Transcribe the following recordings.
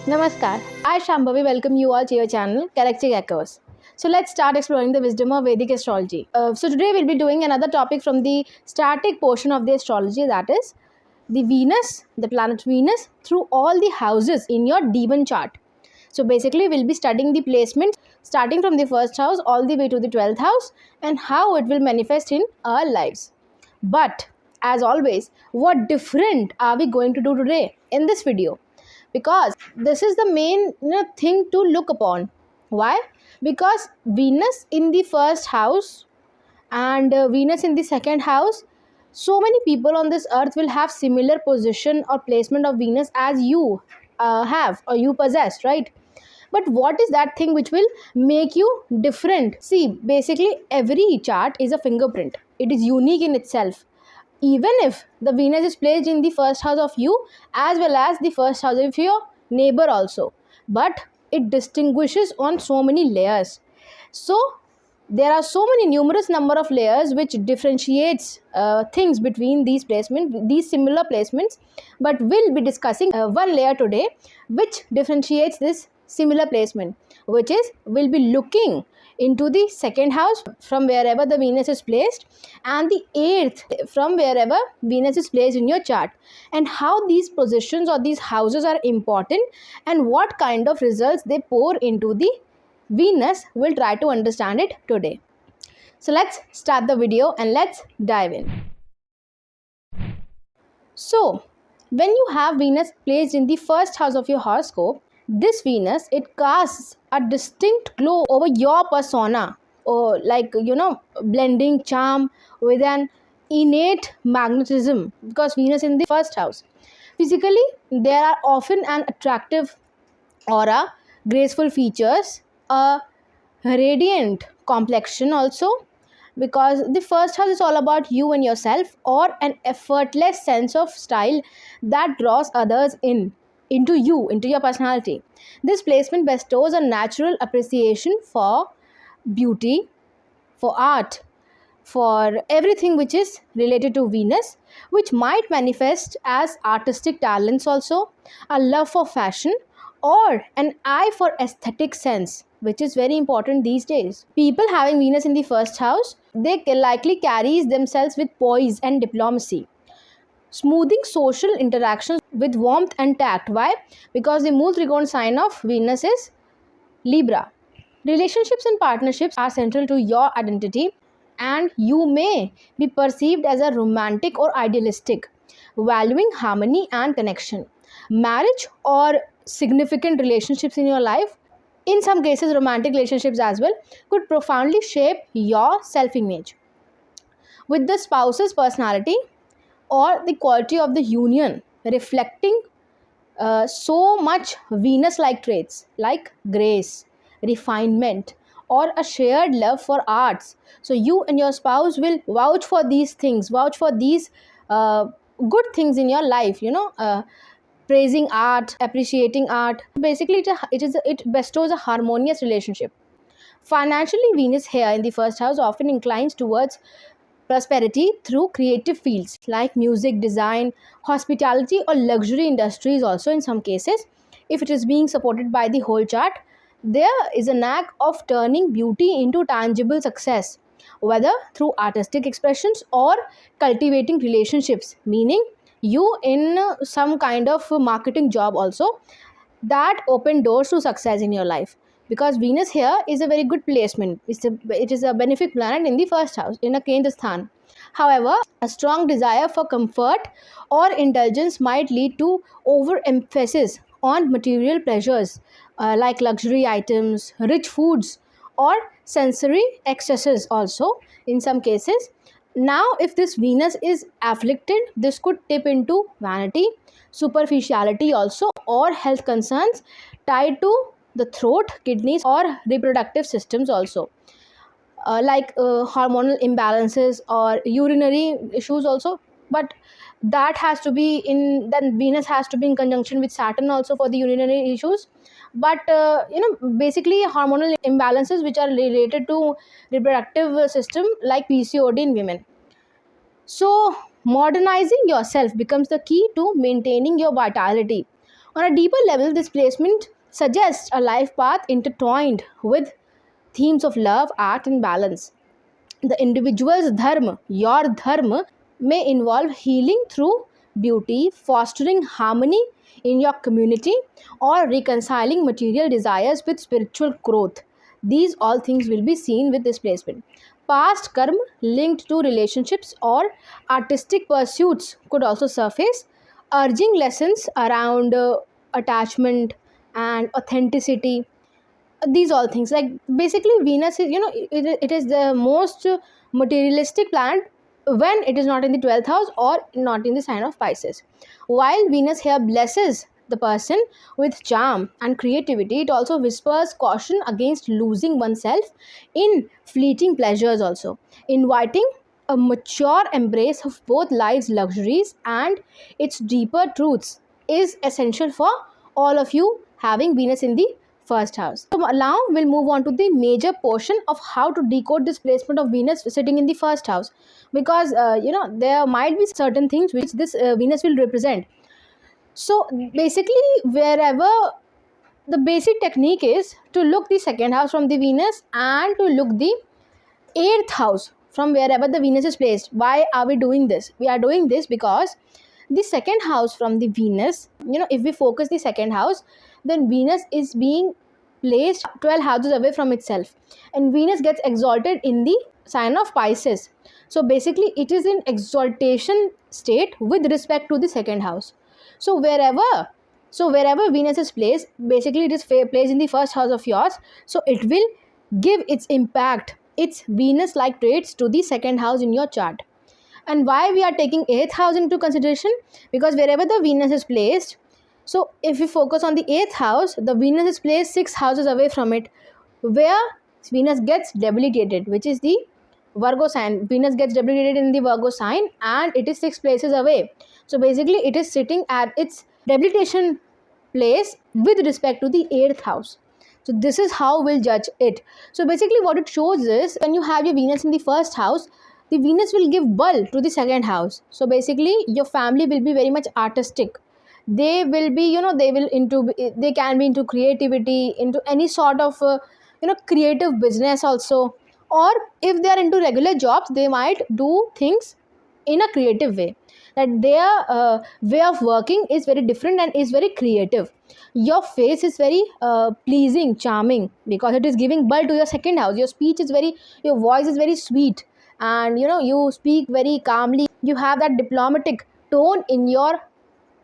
Namaskar, I Shambhavi welcome you all to your channel Galactic Echoes. So let's start exploring the wisdom of Vedic astrology. So today we'll be doing another topic from the static portion of the astrology, that is the Venus, the planet Venus through all the houses in your Devon chart. So basically we'll be studying the placement starting from the first house all the way to the 12th house and how it will manifest in our lives. But as always, what different are we going to do today in this video? Because this is the main thing to look upon. Why? Because Venus in the first house and Venus in the second house, so many people on this earth will have similar position or placement of Venus as you have or you possess, right? But what is that thing which will make you different? See, basically every chart is a fingerprint. It is unique in itself. Even if the Venus is placed in the first house of you as well as the first house of your neighbor also, but it distinguishes on so many layers. So there are so many numerous number of layers which differentiates things between these placements, these similar placements, but we'll be discussing one layer today which differentiates this similar placement, which is we'll be looking into the second house from wherever the Venus is placed and the eighth from wherever Venus is placed in your chart, and how these positions or these houses are important and what kind of results they pour into the Venus. We'll try to understand it today. So let's start the video and let's dive in. So when you have Venus placed in the first house of your horoscope, this Venus, it casts a distinct glow over your persona, or blending charm with an innate magnetism, because Venus in the first house. Physically, there are often an attractive aura, graceful features, a radiant complexion also, because the first house is all about you and yourself, or an effortless sense of style that draws others into you, into your personality. This placement bestows a natural appreciation for beauty, for art, for everything which is related to Venus, which might manifest as artistic talents also, a love for fashion, or an eye for aesthetic sense, which is very important these days. People having Venus in the first house, they likely carries themselves with poise and diplomacy, smoothing social interactions with warmth and tact. Why? Because the Mool Trigon sign of Venus is Libra. Relationships and partnerships are central to your identity, and you may be perceived as a romantic or idealistic, valuing harmony and connection. Marriage or significant relationships in your life, in some cases romantic relationships as well, could profoundly shape your self-image. With the spouse's personality or the quality of the union reflecting so much Venus-like traits like grace, refinement, or a shared love for arts. So you and your spouse will vouch for these things, vouch for these good things in your life, praising art, appreciating art. Basically, it bestows a harmonious relationship. Financially, Venus here in the first house often inclines towards prosperity through creative fields like music, design, hospitality, or luxury industries also in some cases. If it is being supported by the whole chart, there is a knack of turning beauty into tangible success, whether through artistic expressions or cultivating relationships, meaning you in some kind of marketing job also, that open doors to success in your life. Because Venus here is a very good placement. It is a benefic planet in the first house, in a Kendra Sthan. However, a strong desire for comfort or indulgence might lead to overemphasis on material pleasures like luxury items, rich foods, or sensory excesses also in some cases. Now, if this Venus is afflicted, this could tip into vanity, superficiality also, or health concerns tied to the throat, kidneys, or reproductive systems also, like hormonal imbalances or urinary issues also. But that has to be in, then Venus has to be in conjunction with Saturn also for the urinary issues. But basically hormonal imbalances which are related to reproductive system like PCOD in women. So modernizing yourself becomes the key to maintaining your vitality. On a deeper level, this placement suggests a life path intertwined with themes of love, art, and balance. The individual's dharma, your dharma, may involve healing through beauty, fostering harmony in your community, or reconciling material desires with spiritual growth. These all things will be seen with this placement. Past karma linked to relationships or artistic pursuits could also surface, urging lessons around attachment and authenticity. These all things, like basically Venus is, it is the most materialistic planet when it is not in the 12th house or not in the sign of Pisces. While Venus here blesses the person with charm and creativity, it also whispers caution against losing oneself in fleeting pleasures, also inviting a mature embrace of both life's luxuries and its deeper truths is essential for all of you having Venus in the first house. So now we'll move on to the major portion of how to decode this placement of Venus sitting in the first house, because there might be certain things which this Venus will represent. So basically, wherever the basic technique is to look the second house from the Venus and to look the eighth house from wherever the Venus is placed. Why are we doing this? We are doing this because the second house from the Venus, if we focus the second house, then Venus is being placed 12 houses away from itself, and Venus gets exalted in the sign of Pisces. So basically it is in exaltation state with respect to the second house. So wherever Venus is placed, basically it is placed in the first house of yours, so it will give its impact, its Venus like traits to the second house in your chart. And why we are taking eighth house into consideration? Because wherever the Venus is placed, so if we focus on the eighth house, the Venus is placed 6 houses away from it, where Venus gets debilitated, which is the Virgo sign. Venus gets debilitated in the Virgo sign and it is 6 places away. So basically it is sitting at its debilitation place with respect to the 8th house. So this is how we'll judge it. So basically what it shows is, when you have your Venus in the first house, the Venus will give bulk to the second house. So basically your family will be very much artistic. They will be, they can be into creativity, into any sort of creative business also. Or if they are into regular jobs, they might do things in a creative way, that their way of working is very different and is very creative. Your face is very pleasing, charming, because it is giving bulk to your second house. Your voice is very sweet, and you speak very calmly. You have that diplomatic tone in your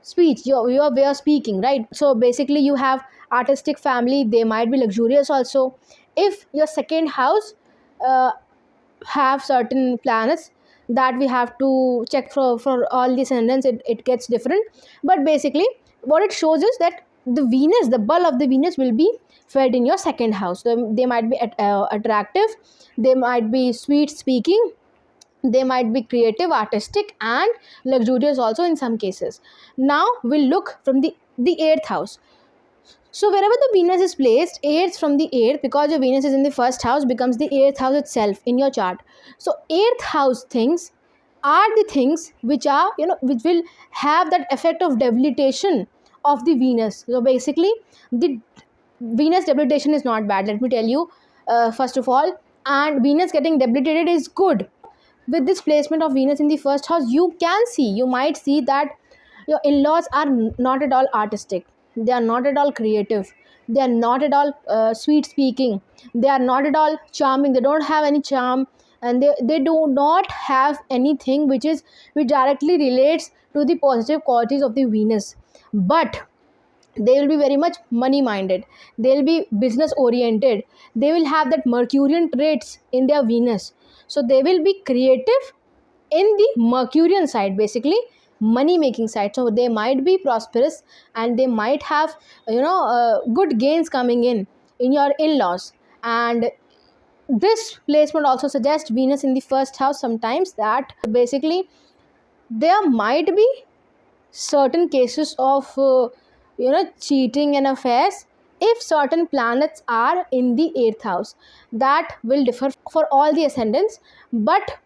speech, your way of speaking, right? So basically you have artistic family, they might be luxurious also. If your second house uh, have certain planets that we have to check for all the ascendants, it gets different. But basically what it shows is that the bulk of the Venus will be felt in your second house. So they might be attractive, they might be sweet speaking, they might be creative, artistic, and luxurious also in some cases. Now we'll look from the eighth house. So wherever the Venus is placed, eighth from the eighth, because your Venus is in the first house, becomes the eighth house itself in your chart. So eighth house things are the things which are, which will have that effect of debilitation of the Venus. So basically the Venus debilitation is not bad, let me tell you, first of all. And Venus getting debilitated is good. With this placement of Venus in the first house, you might see that your in-laws are not at all artistic, they are not at all creative, they are not at all sweet speaking, they are not at all charming, they don't have any charm, and they do not have anything which directly relates to the positive qualities of the Venus. But they will be very much money minded, they'll be business oriented, they will have that Mercurian traits in their Venus. So they will be creative in the Mercurian side, basically money making side. So they might be prosperous and they might have good gains coming in your in-laws. And this placement also suggests Venus in the first house sometimes, that basically there might be certain cases of cheating and affairs if certain planets are in the eighth house. That will differ for all the ascendants, but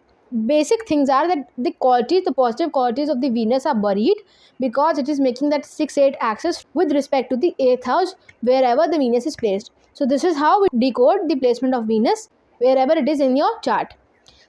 basic things are that the positive qualities of the Venus are buried because it is making that 6-8 axis with respect to the 8th house wherever the Venus is placed. So this is how we decode the placement of Venus wherever it is in your chart.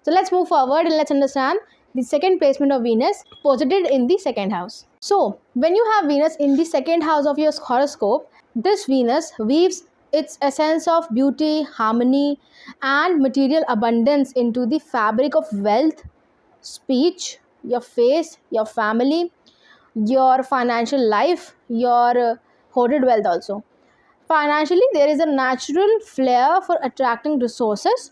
So let's move forward and let's understand the second placement of Venus posited in the second house. So when you have Venus in the second house of your horoscope, this Venus weaves its essence of beauty, harmony, and material abundance into the fabric of wealth, speech, your face, your family, your financial life, your hoarded wealth also. Financially, there is a natural flair for attracting resources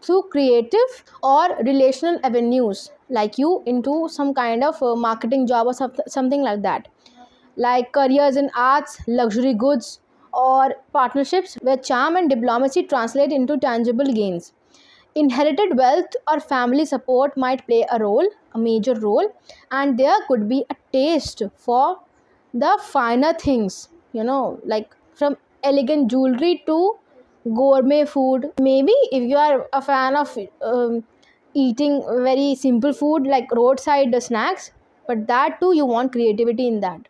through creative or relational avenues, like you into some kind of marketing job or something like that, like careers in arts, luxury goods, or partnerships where charm and diplomacy translate into tangible gains. Inherited wealth or family support might play a major role, and there could be a taste for the finer things, like from elegant jewelry to gourmet food. Maybe if you are a fan of eating very simple food like roadside snacks, but that too you want creativity in that.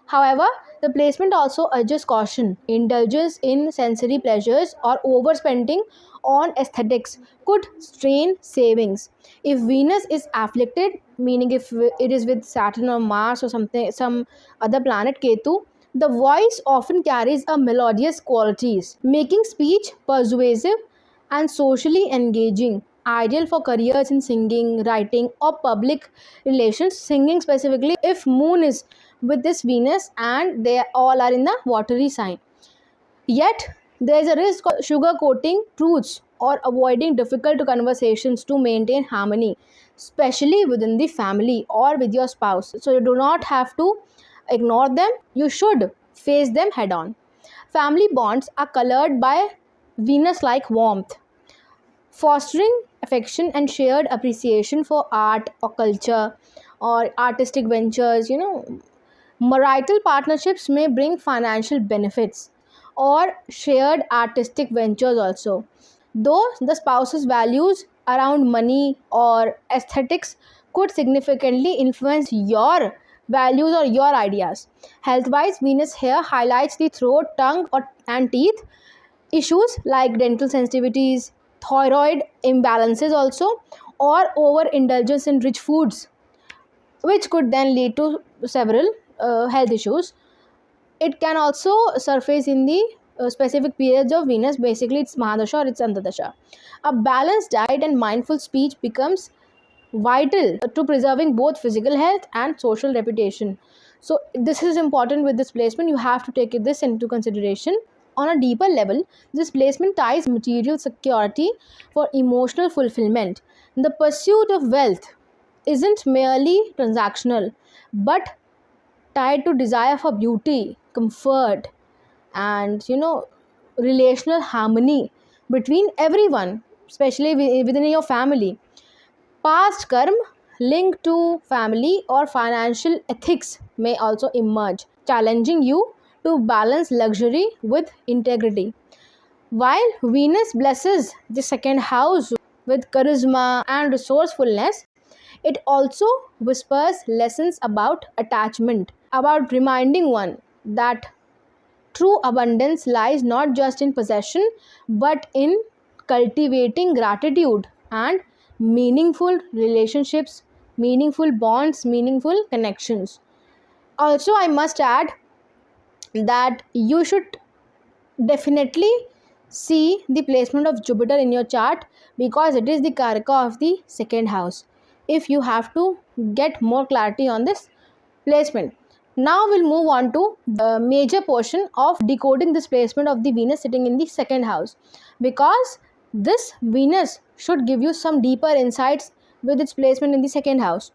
However, the placement also urges caution. Indulgence in sensory pleasures or overspending on aesthetics could strain savings. If Venus is afflicted, meaning if it is with Saturn or Mars or something, some other planet Ketu, the voice often carries a melodious qualities, making speech persuasive and socially engaging, ideal for careers in singing, writing, or public relations. Singing specifically, if Moon is with this Venus and they all are in the watery sign. Yet, there is a risk of sugarcoating truths or avoiding difficult conversations to maintain harmony, especially within the family or with your spouse. So, you do not have to ignore them, you should face them head on. Family bonds are colored by Venus like warmth, fostering affection and shared appreciation for art or culture or artistic ventures. Marital partnerships may bring financial benefits or shared artistic ventures also, though the spouse's values around money or aesthetics could significantly influence your values or your ideas. Health wise, Venus here highlights the throat, tongue, and teeth issues like dental sensitivities, thyroid imbalances also, or overindulgence in rich foods, which could then lead to several health issues. It can also surface in the specific periods of Venus. Basically, it's Mahadasha or it's Antardasha. A balanced diet and mindful speech becomes vital to preserving both physical health and social reputation. So this is important with this placement. You have to take this into consideration. On a deeper level, this placement ties material security for emotional fulfillment. The pursuit of wealth isn't merely transactional, but tied to desire for beauty, comfort, and relational harmony between everyone, especially within your family. Past karma linked to family or financial ethics may also emerge, challenging you to balance luxury with integrity. While Venus blesses the second house with charisma and resourcefulness, it also whispers lessons about attachment, about reminding one that true abundance lies not just in possession but in cultivating gratitude and meaningful relationships, meaningful bonds, meaningful connections. Also, I must add that you should definitely see the placement of Jupiter in your chart because it is the Karaka of the second house. If you have to get more clarity on this placement. Now we'll move on to the major portion of decoding this placement of the Venus sitting in the second house, because this Venus should give you some deeper insights with its placement in the second house.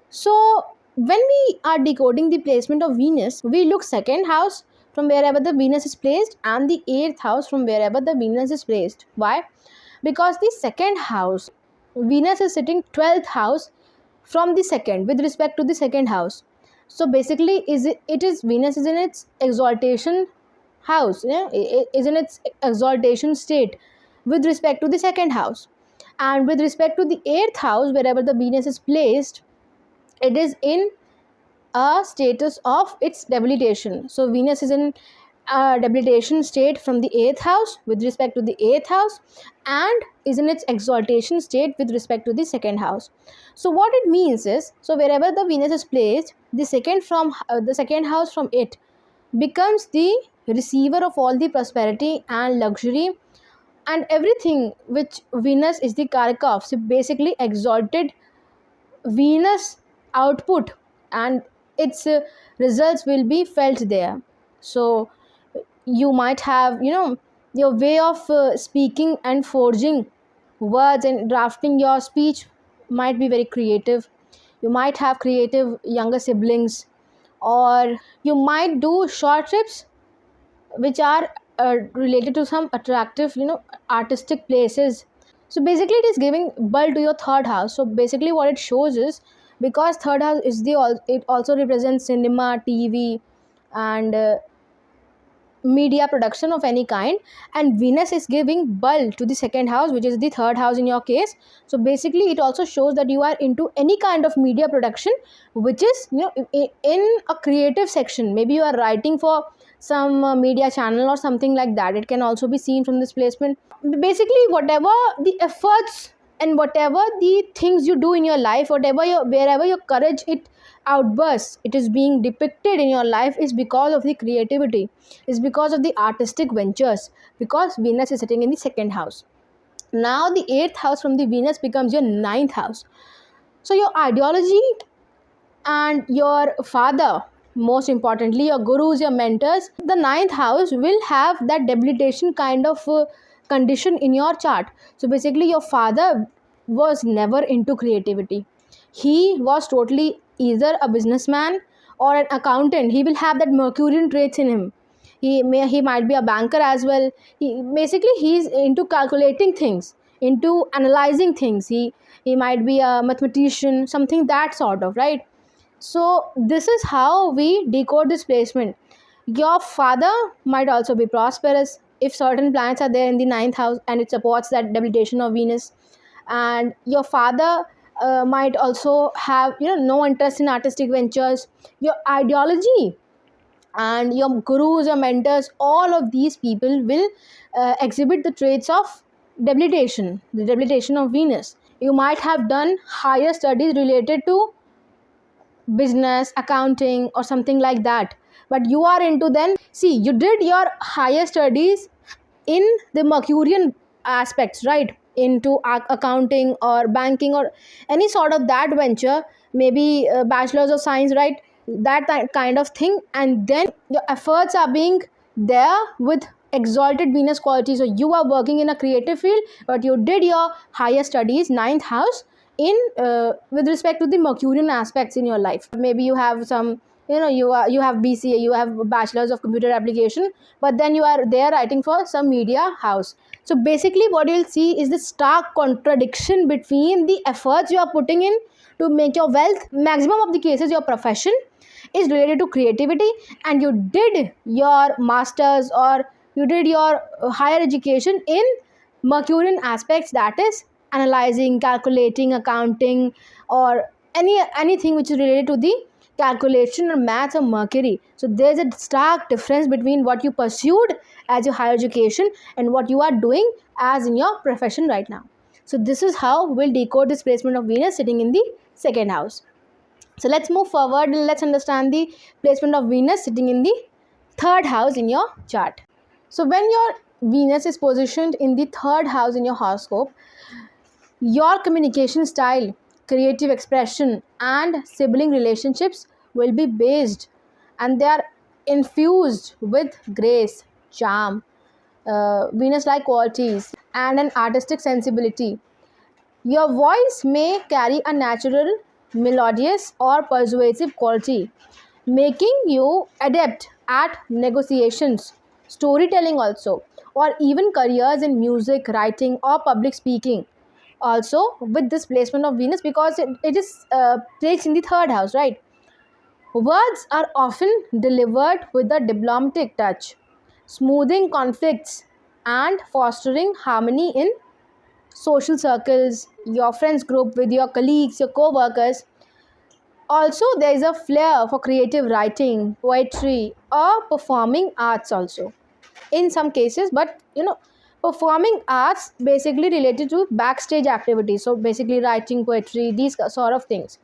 So when we are decoding the placement of Venus, we look second house from wherever the Venus is placed and the 8th house from wherever the Venus is placed. Why? Because the second house, Venus is sitting 12th house from the second with respect to the second house. So basically it is Venus is in its exaltation house, it is in its exaltation state with respect to the second house. And with respect to the 8th house, wherever the Venus is placed, it is in a status of its debilitation. So Venus is in a debilitation state from the 8th house with respect to the 8th house, and is in its exaltation state with respect to the 2nd house. So what it means is, so wherever the Venus is placed, the second house from it becomes the receiver of all the prosperity and luxury and everything which Venus is the karaka of. So basically exalted Venus output and its results will be felt there. So you might have, your way of speaking and forging words and drafting your speech might be very creative. You might have creative younger siblings, or you might do short trips which are related to some attractive, artistic places. So basically it is giving bulk to your third house. So basically what it shows is, because third house is it also represents cinema, TV, and media production of any kind, and Venus is giving bulk to the second house, which is the third house in your case. So basically it also shows that you are into any kind of media production, which is, in a creative section. Maybe you are writing for some media channel or something like that. It can also be seen from this placement. Basically whatever the efforts and whatever the things you do in your life, wherever your courage it outbursts, it is being depicted in your life, is because of the creativity, is because of the artistic ventures, because Venus is sitting in the second house. Now the 8th house from the Venus becomes your 9th house. So your ideology and your father, most importantly your gurus, your mentors, the 9th house will have that debilitation kind of condition in your chart. So basically your father was never into creativity. He was totally either a businessman or an accountant. He will have that Mercurian traits in him. He might be a banker as well. He's into calculating things, into analyzing things. He might be a mathematician, something that sort of, right? So this is how we decode this placement. Your father might also be prosperous if certain planets are there in the 9th house and it supports that debilitation of Venus. And your father might also have, no interest in artistic ventures. Your ideology and your gurus, your mentors, all of these people will exhibit the traits of debilitation, the debilitation of Venus. You might have done higher studies related to business, accounting, or something like that, but you are into, then see, you did your higher studies in the Mercurian aspects, right, into accounting or banking or any sort of that venture, maybe bachelor's of science, right, that kind of thing. And then your efforts are being there with exalted Venus quality. So you are working in a creative field, but you did your higher studies, 9th house, in with respect to the Mercurian aspects in your life. Maybe you have some, you have BCA, you have bachelor's of computer application, but then you are there writing for some media house. So basically what you'll see is the stark contradiction between the efforts you are putting in to make your wealth. Maximum of the cases your profession is related to creativity, and you did your masters or you did your higher education in Mercurian aspects, that is analyzing, calculating, accounting, or anything which is related to the calculation or maths of Mercury. So there's a stark difference between what you pursued as your higher education and what you are doing as in your profession right now. So this is how we'll decode this placement of Venus sitting in the second house. So let's move forward and let's understand the placement of Venus sitting in the third house in your chart. So when your Venus is positioned in the third house in your horoscope, your communication style, creative expression, and sibling relationships will be based, and they are infused with grace, charm, Venus-like qualities, and an artistic sensibility. Your voice may carry a natural, melodious, or persuasive quality, making you adept at negotiations, storytelling also, or even careers in music, writing, or public speaking. Also with this placement of Venus, because it is placed in the third house, right, words are often delivered with a diplomatic touch, smoothing conflicts and fostering harmony in social circles, your friends group with your colleagues, your co-workers. Also, there is a flair for creative writing, poetry, or performing arts also in some cases. But performing arts basically related to backstage activities. So basically writing poetry, these sort of things,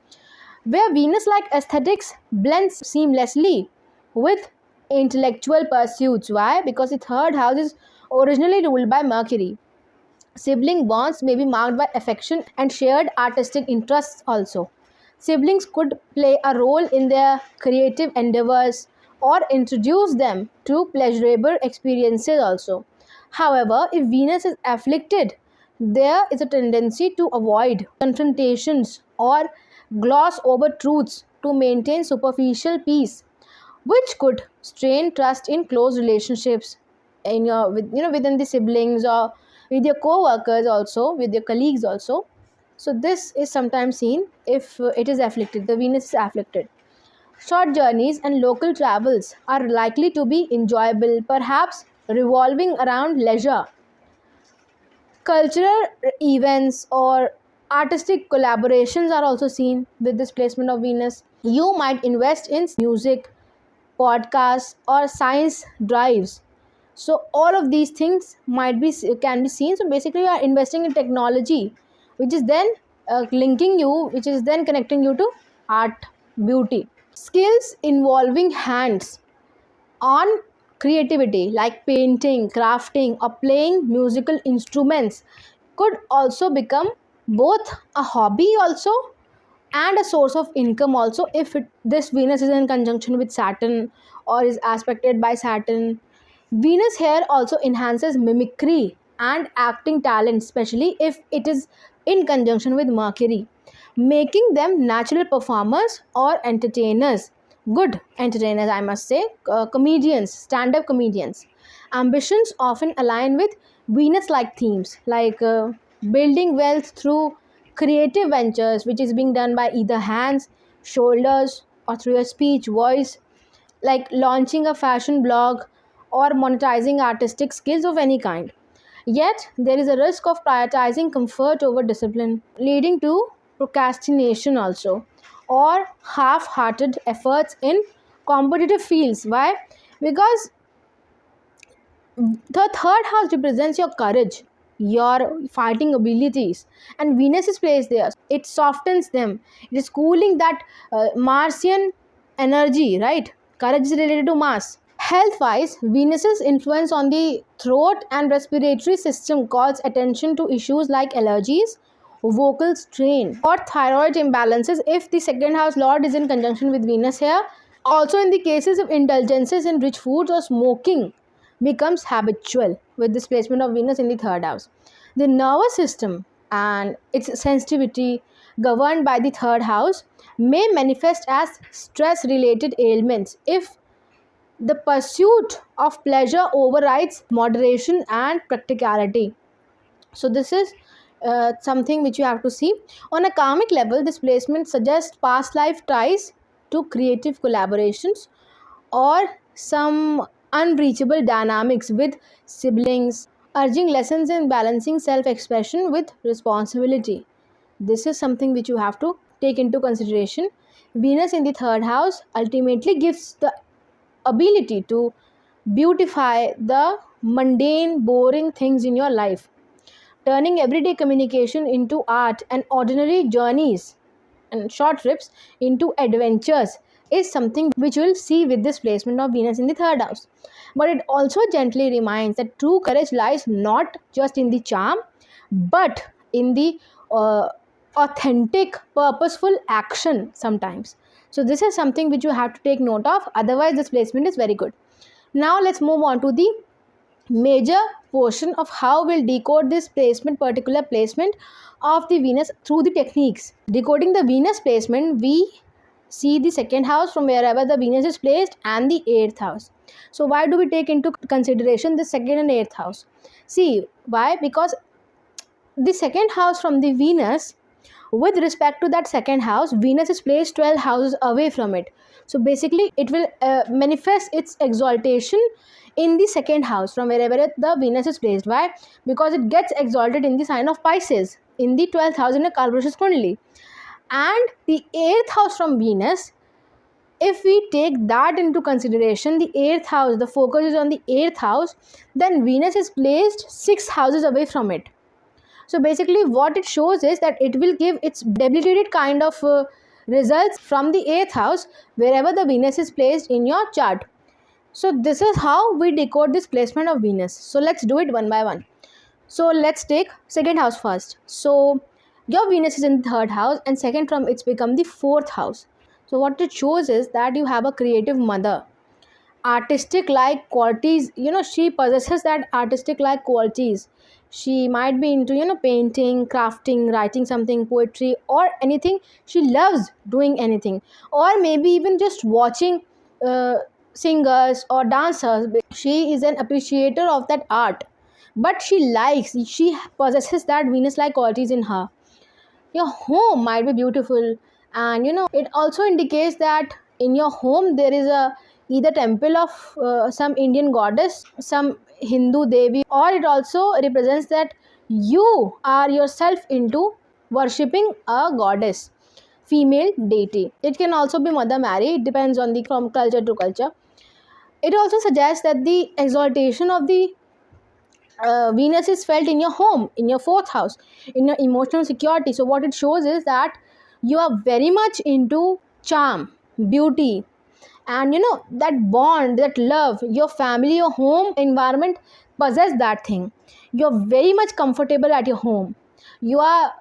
where Venus like aesthetics blends seamlessly with intellectual pursuits. Why? Because the third house is originally ruled by Mercury. Sibling bonds may be marked by affection and shared artistic interests also. Siblings could play a role in their creative endeavors or introduce them to pleasurable experiences also. However, if Venus is afflicted, there is a tendency to avoid confrontations or gloss over truths to maintain superficial peace, which could strain trust in close relationships in your within the siblings or with your co-workers, also with your colleagues also. So this is sometimes seen if it is afflicted, the Venus is afflicted. Short journeys and local travels are likely to be enjoyable, perhaps revolving around leisure. Cultural events or artistic collaborations are also seen with this placement of Venus. You might invest in music, podcasts, or science drives. So all of these things might be can be seen. So basically you are investing in technology, which is then linking you, which is then connecting you to art, beauty. Skills involving hands on creativity like painting, crafting, or playing musical instruments could also become both a hobby also and a source of income also if this Venus is in conjunction with Saturn or is aspected by Saturn. Venus here also enhances mimicry and acting talent, especially if it is in conjunction with Mercury, making them natural performers or entertainers. Good entertainers, I must say, comedians, stand up comedians. Ambitions often align with Venus like themes like building wealth through creative ventures, which is being done by either hands, shoulders, or through your speech, voice, like launching a fashion blog or monetizing artistic skills of any kind. Yet, there is a risk of prioritizing comfort over discipline, leading to procrastination also, or half hearted efforts in competitive fields. Why? Because the third house represents your courage, your fighting abilities, and Venus is placed there. It softens them, it is cooling that Martian energy, right? Courage is related to Mars. Health wise, Venus's influence on the throat and respiratory system calls attention to issues like allergies, vocal strain, or thyroid imbalances if the second house lord is in conjunction with Venus here. Also, in the cases of indulgences in rich foods or smoking becomes habitual with this placement of Venus in the third house. The nervous system and its sensitivity, governed by the third house, may manifest as stress related ailments if the pursuit of pleasure overrides moderation and practicality. So this is something which you have to see. On a karmic level, this placement suggests past life ties to creative collaborations or some unreachable dynamics with siblings, urging lessons in balancing self-expression with responsibility. This is something which you have to take into consideration. Venus in the third house ultimately gives the ability to beautify the mundane, boring things in your life, turning everyday communication into art and ordinary journeys and short trips into adventures is something which you will see with this placement of Venus in the third house. But it also gently reminds that true courage lies not just in the charm but in the authentic, purposeful action sometimes. So, this is something which you have to take note of, otherwise, this placement is very good. Now, let's move on to the major portion of how we'll decode this placement, particular placement of the Venus through the techniques. Decoding the Venus placement, we see the second house from wherever the Venus is placed and the eighth house. So why do we take into consideration the second and eighth house? See, why? Because the second house from the Venus, with respect to that second house, Venus is placed 12 houses away from it. So basically it will manifest its exaltation in the second house from wherever the Venus is placed. Why? Because it gets exalted in the sign of Pisces in the 12th house in a Kalpurusha Kundali. And the 8th house from Venus, if we take that into consideration, the 8th house, the focus is on the 8th house, then Venus is placed 6 houses away from it. So basically what it shows is that it will give its debilitated kind of results from the 8th house wherever the Venus is placed in your chart. So this is how we decode this placement of Venus. So let's do it one by one. So let's take second house first. So your Venus is in the 3rd house and second from it's become the 4th house. So what it shows is that you have a creative mother. Artistic like qualities, she possesses that artistic like qualities. She might be into painting, crafting, writing something, poetry, or anything. She loves doing anything, or maybe even just watching singers or dancers. She is an appreciator of that art, but she possesses that Venus like qualities in her. Your home might be beautiful, and it also indicates that in your home there is a either temple of some Indian goddess, some Hindu devi, or it also represents that you are yourself into worshipping a goddess, female deity. It can also be Mother Mary. It depends on the from culture to culture. It also suggests that the exaltation of the Venus is felt in your home, in your 4th house, in your emotional security. So what it shows is that you are very much into charm, beauty, and that bond, that love. Your family, your home environment possess that thing. You're very much comfortable at your home. You are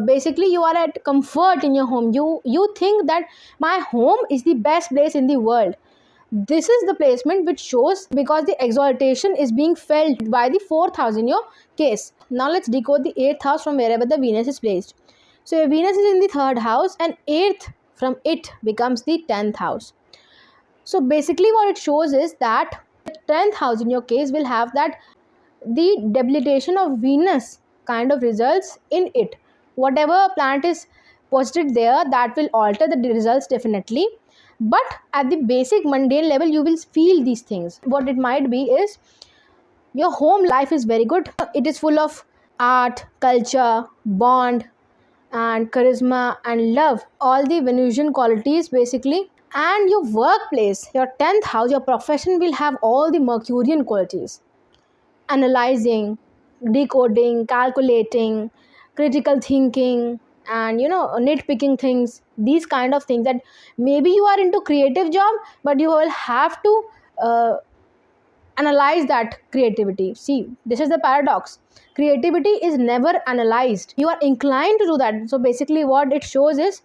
basically you are at comfort in your home. You think that my home is the best place in the world. This is the placement which shows because the exaltation is being felt by the 4th house in your case. Now let's decode the 8th house from wherever the Venus is placed. So your Venus is in the 3rd house and 8th from it becomes the 10th house. So basically what it shows is that the 10th house in your case will have that the debilitation of Venus kind of results in it. Whatever planet is posited there, that will alter the results definitely. But at the basic mundane level, you will feel these things. What it might be is your home life is very good. It is full of art, culture, bond, and charisma and love. All the Venusian qualities basically. And your workplace, your 10th house, your profession will have all the Mercurian qualities. Analyzing, decoding, calculating, critical thinking, and nitpicking things, these kind of things. That maybe you are into creative job, but you will have to analyze that creativity. See, this is the paradox. Creativity is never analyzed. You are inclined to do that. So basically what it shows is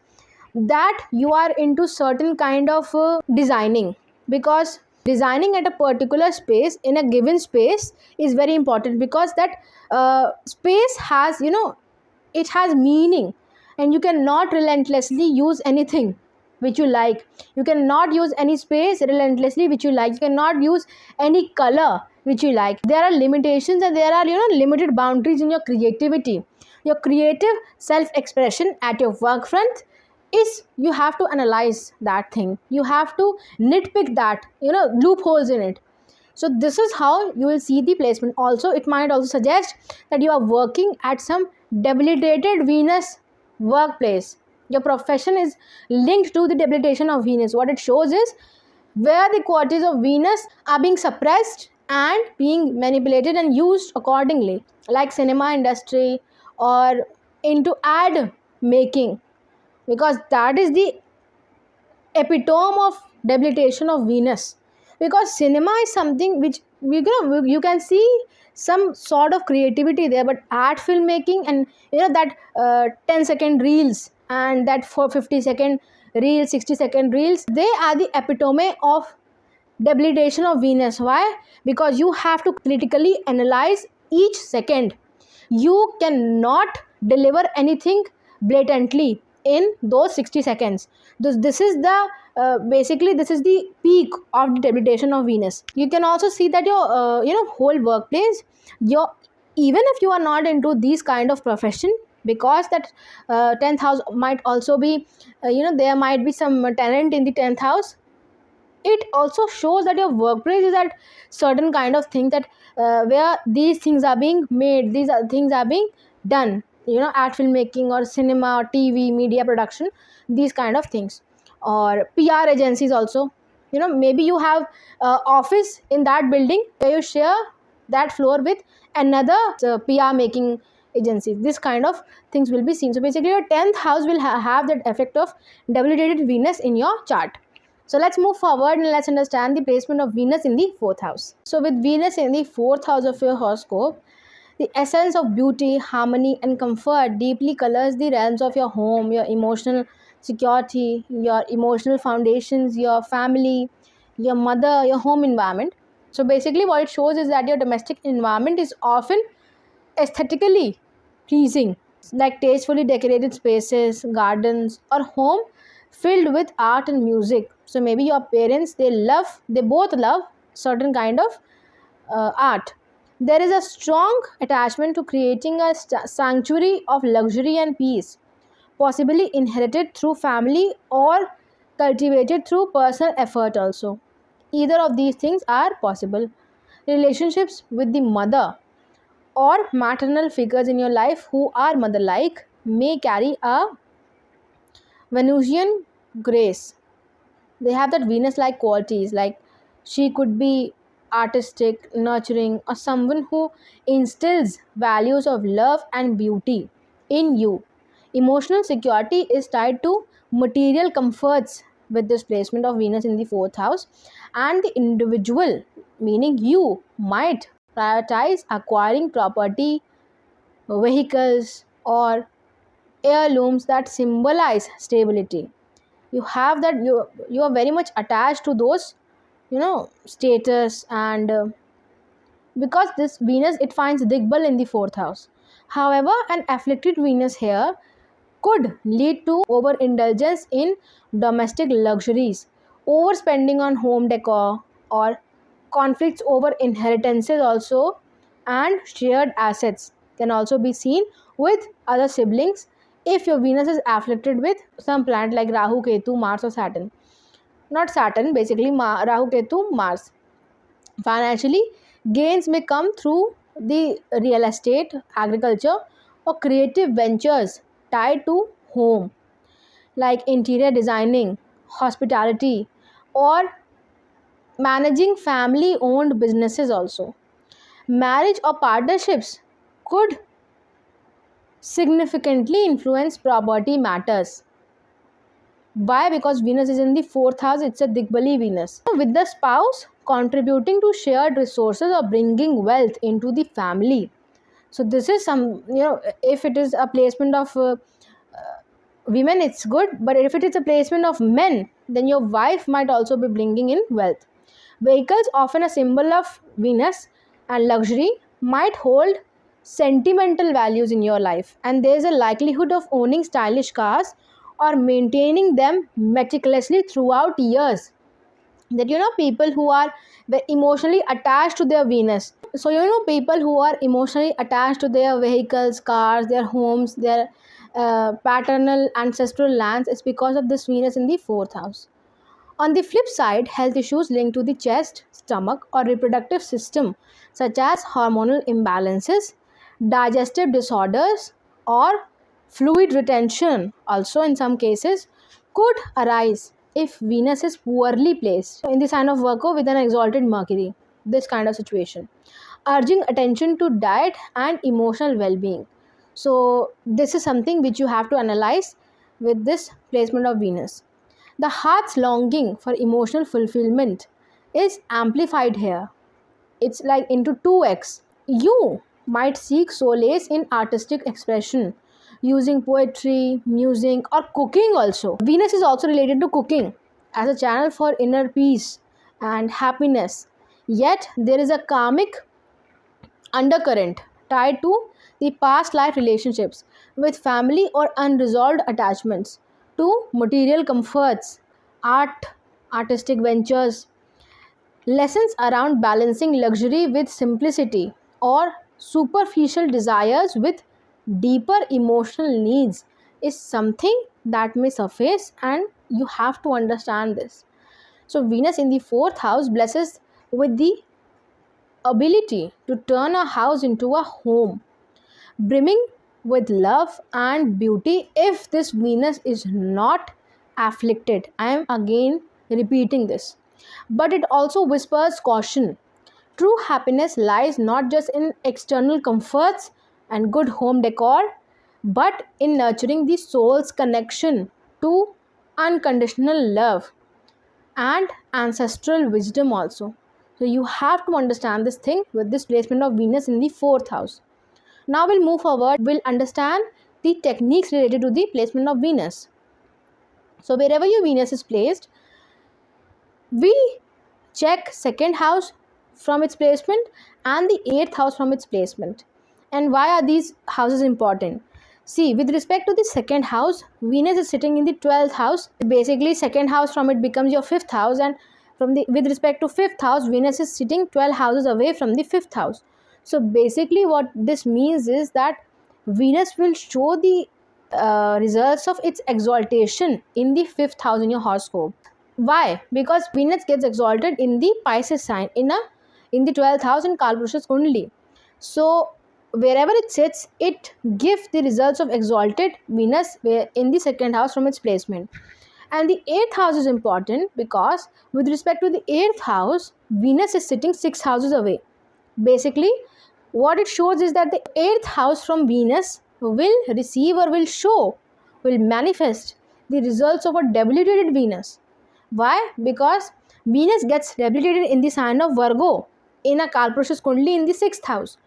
that you are into certain kind of designing, because designing at a particular space in a given space is very important, because that space has it has meaning, and you cannot relentlessly use anything which you like. You cannot use any space relentlessly which you like. You cannot use any color which you like. There are limitations and there are limited boundaries in your creativity. Your creative self-expression at your work front is you have to analyze that thing. You have to nitpick that, loopholes in it. So this is how you will see the placement. Also, it might also suggest that you are working at some debilitated Venus workplace. Your profession is linked to the debilitation of Venus. What it shows is where the qualities of Venus are being suppressed and being manipulated and used accordingly, like cinema industry or into ad making, because that is the epitome of debilitation of Venus. Because cinema is something which you can see some sort of creativity there, but art filmmaking and that 10-second reels and that 50-second reels, 60-second reels, they are the epitome of debilitation of Venus. Why? Because you have to critically analyze each second. You cannot deliver anything blatantly in those 60 seconds. This is the basically this is the peak of the debilitation of Venus. You can also see that your whole workplace, even if you are not into these kind of profession, because that 10th house might also be, there might be some tenant in the 10th house. It also shows that your workplace is at certain kind of thing, that where these things are being made, these are things are being done, at filmmaking or cinema or TV media production, these kind of things. Or PR agencies also, maybe you have office in that building where you share that floor with another PR making agency. This kind of things will be seen. So basically your 10th house will have that effect of debilitated Venus in your chart. So let's move forward and let's understand the placement of Venus in the 4th house. So with Venus in the 4th house of your horoscope, the essence of beauty, harmony and comfort deeply colors the realms of your home, your emotional security, your emotional foundations, your family, your mother, your home environment. So basically what it shows is that your domestic environment is often aesthetically pleasing, like tastefully decorated spaces, gardens, or home filled with art and music. So maybe your parents, they both love certain kind of art. There is a strong attachment to creating a sanctuary of luxury and peace, possibly inherited through family or cultivated through personal effort also. Either of these things are possible. Relationships with the mother or maternal figures in your life who are mother like may carry a Venusian grace. They have that Venus like qualities, like she could be artistic, nurturing, or someone who instills values of love and beauty in you. Emotional security is tied to material comforts with this placement of Venus in the 4th house, and the individual, meaning you, might prioritize acquiring property, vehicles, or heirlooms that symbolize stability. You have that, you are very much attached to those, status, and because this Venus, it finds Digbal in the 4th house. However, an afflicted Venus here could lead to overindulgence in domestic luxuries, overspending on home decor, or conflicts over inheritances also, and shared assets can also be seen with other siblings if your Venus is afflicted with some planet like Rahu, Ketu, Mars, or Saturn. Not Saturn, basically Rahu, Ketu, Mars. Financially, gains may come through the real estate, agriculture, or creative ventures tied to home, like interior designing, hospitality, or managing family owned businesses also. Marriage or partnerships could significantly influence property matters. Why? Because Venus is in the 4th house, it's a Digbali Venus. With the spouse contributing to shared resources or bringing wealth into the family. So this is some, if it is a placement of women, it's good, but if it is a placement of men, then your wife might also be bringing in wealth. Vehicles, often a symbol of Venus and luxury, might hold sentimental values in your life, and there is a likelihood of owning stylish cars or maintaining them meticulously throughout years. That people who are emotionally attached to their Venus. So people who are emotionally attached to their vehicles, cars, their homes, their paternal ancestral lands, is because of this Venus in the 4th house. On the flip side, health issues linked to the chest, stomach, or reproductive system, such as hormonal imbalances, digestive disorders, or fluid retention, also in some cases, could arise if Venus is poorly placed in the sign of Virgo with an exalted Mercury. This kind of situation, urging attention to diet and emotional well-being. So this is something which you have to analyze with this placement of Venus. The heart's longing for emotional fulfillment is amplified here. It's like into 2x. You might seek solace in artistic expression using poetry, music, or cooking also. Venus is also related to cooking as a channel for inner peace and happiness. Yet there is a karmic undercurrent tied to the past life relationships with family or unresolved attachments to material comforts, art, artistic ventures, lessons around balancing luxury with simplicity, or superficial desires with deeper emotional needs is something that may surface, and you have to understand this. So Venus in the fourth house blesses with the ability to turn a house into a home brimming with love and beauty if this Venus is not afflicted. I am again repeating this. But it also whispers caution. True happiness lies not just in external comforts and good home decor, but in nurturing the soul's connection to unconditional love and ancestral wisdom also. So you have to understand this thing with this placement of Venus in the fourth house. Now we'll move forward, we'll understand the techniques related to the placement of Venus. So wherever your Venus is placed, we check second house from its placement and the eighth house from its placement. And why are these houses important? See, with respect to the second house, Venus is sitting in the 12th house. Basically, second house from it becomes your fifth house, and with respect to fifth house, Venus is sitting 12 houses away from the fifth house. So basically, what this means is that Venus will show the results of its exaltation in the fifth house in your horoscope. Why? Because Venus gets exalted in the Pisces sign in the 12th house in Kalpurusha's Kundali. So wherever it sits, it gives the results of exalted Venus in the second house from its placement. And the eighth house is important because with respect to the eighth house, Venus is sitting 6 houses away. Basically, what it shows is that the eighth house from Venus will receive or will manifest the results of a debilitated Venus. Why? Because Venus gets debilitated in the sign of Virgo in a Kalpurusha's Kundali in the 6th house.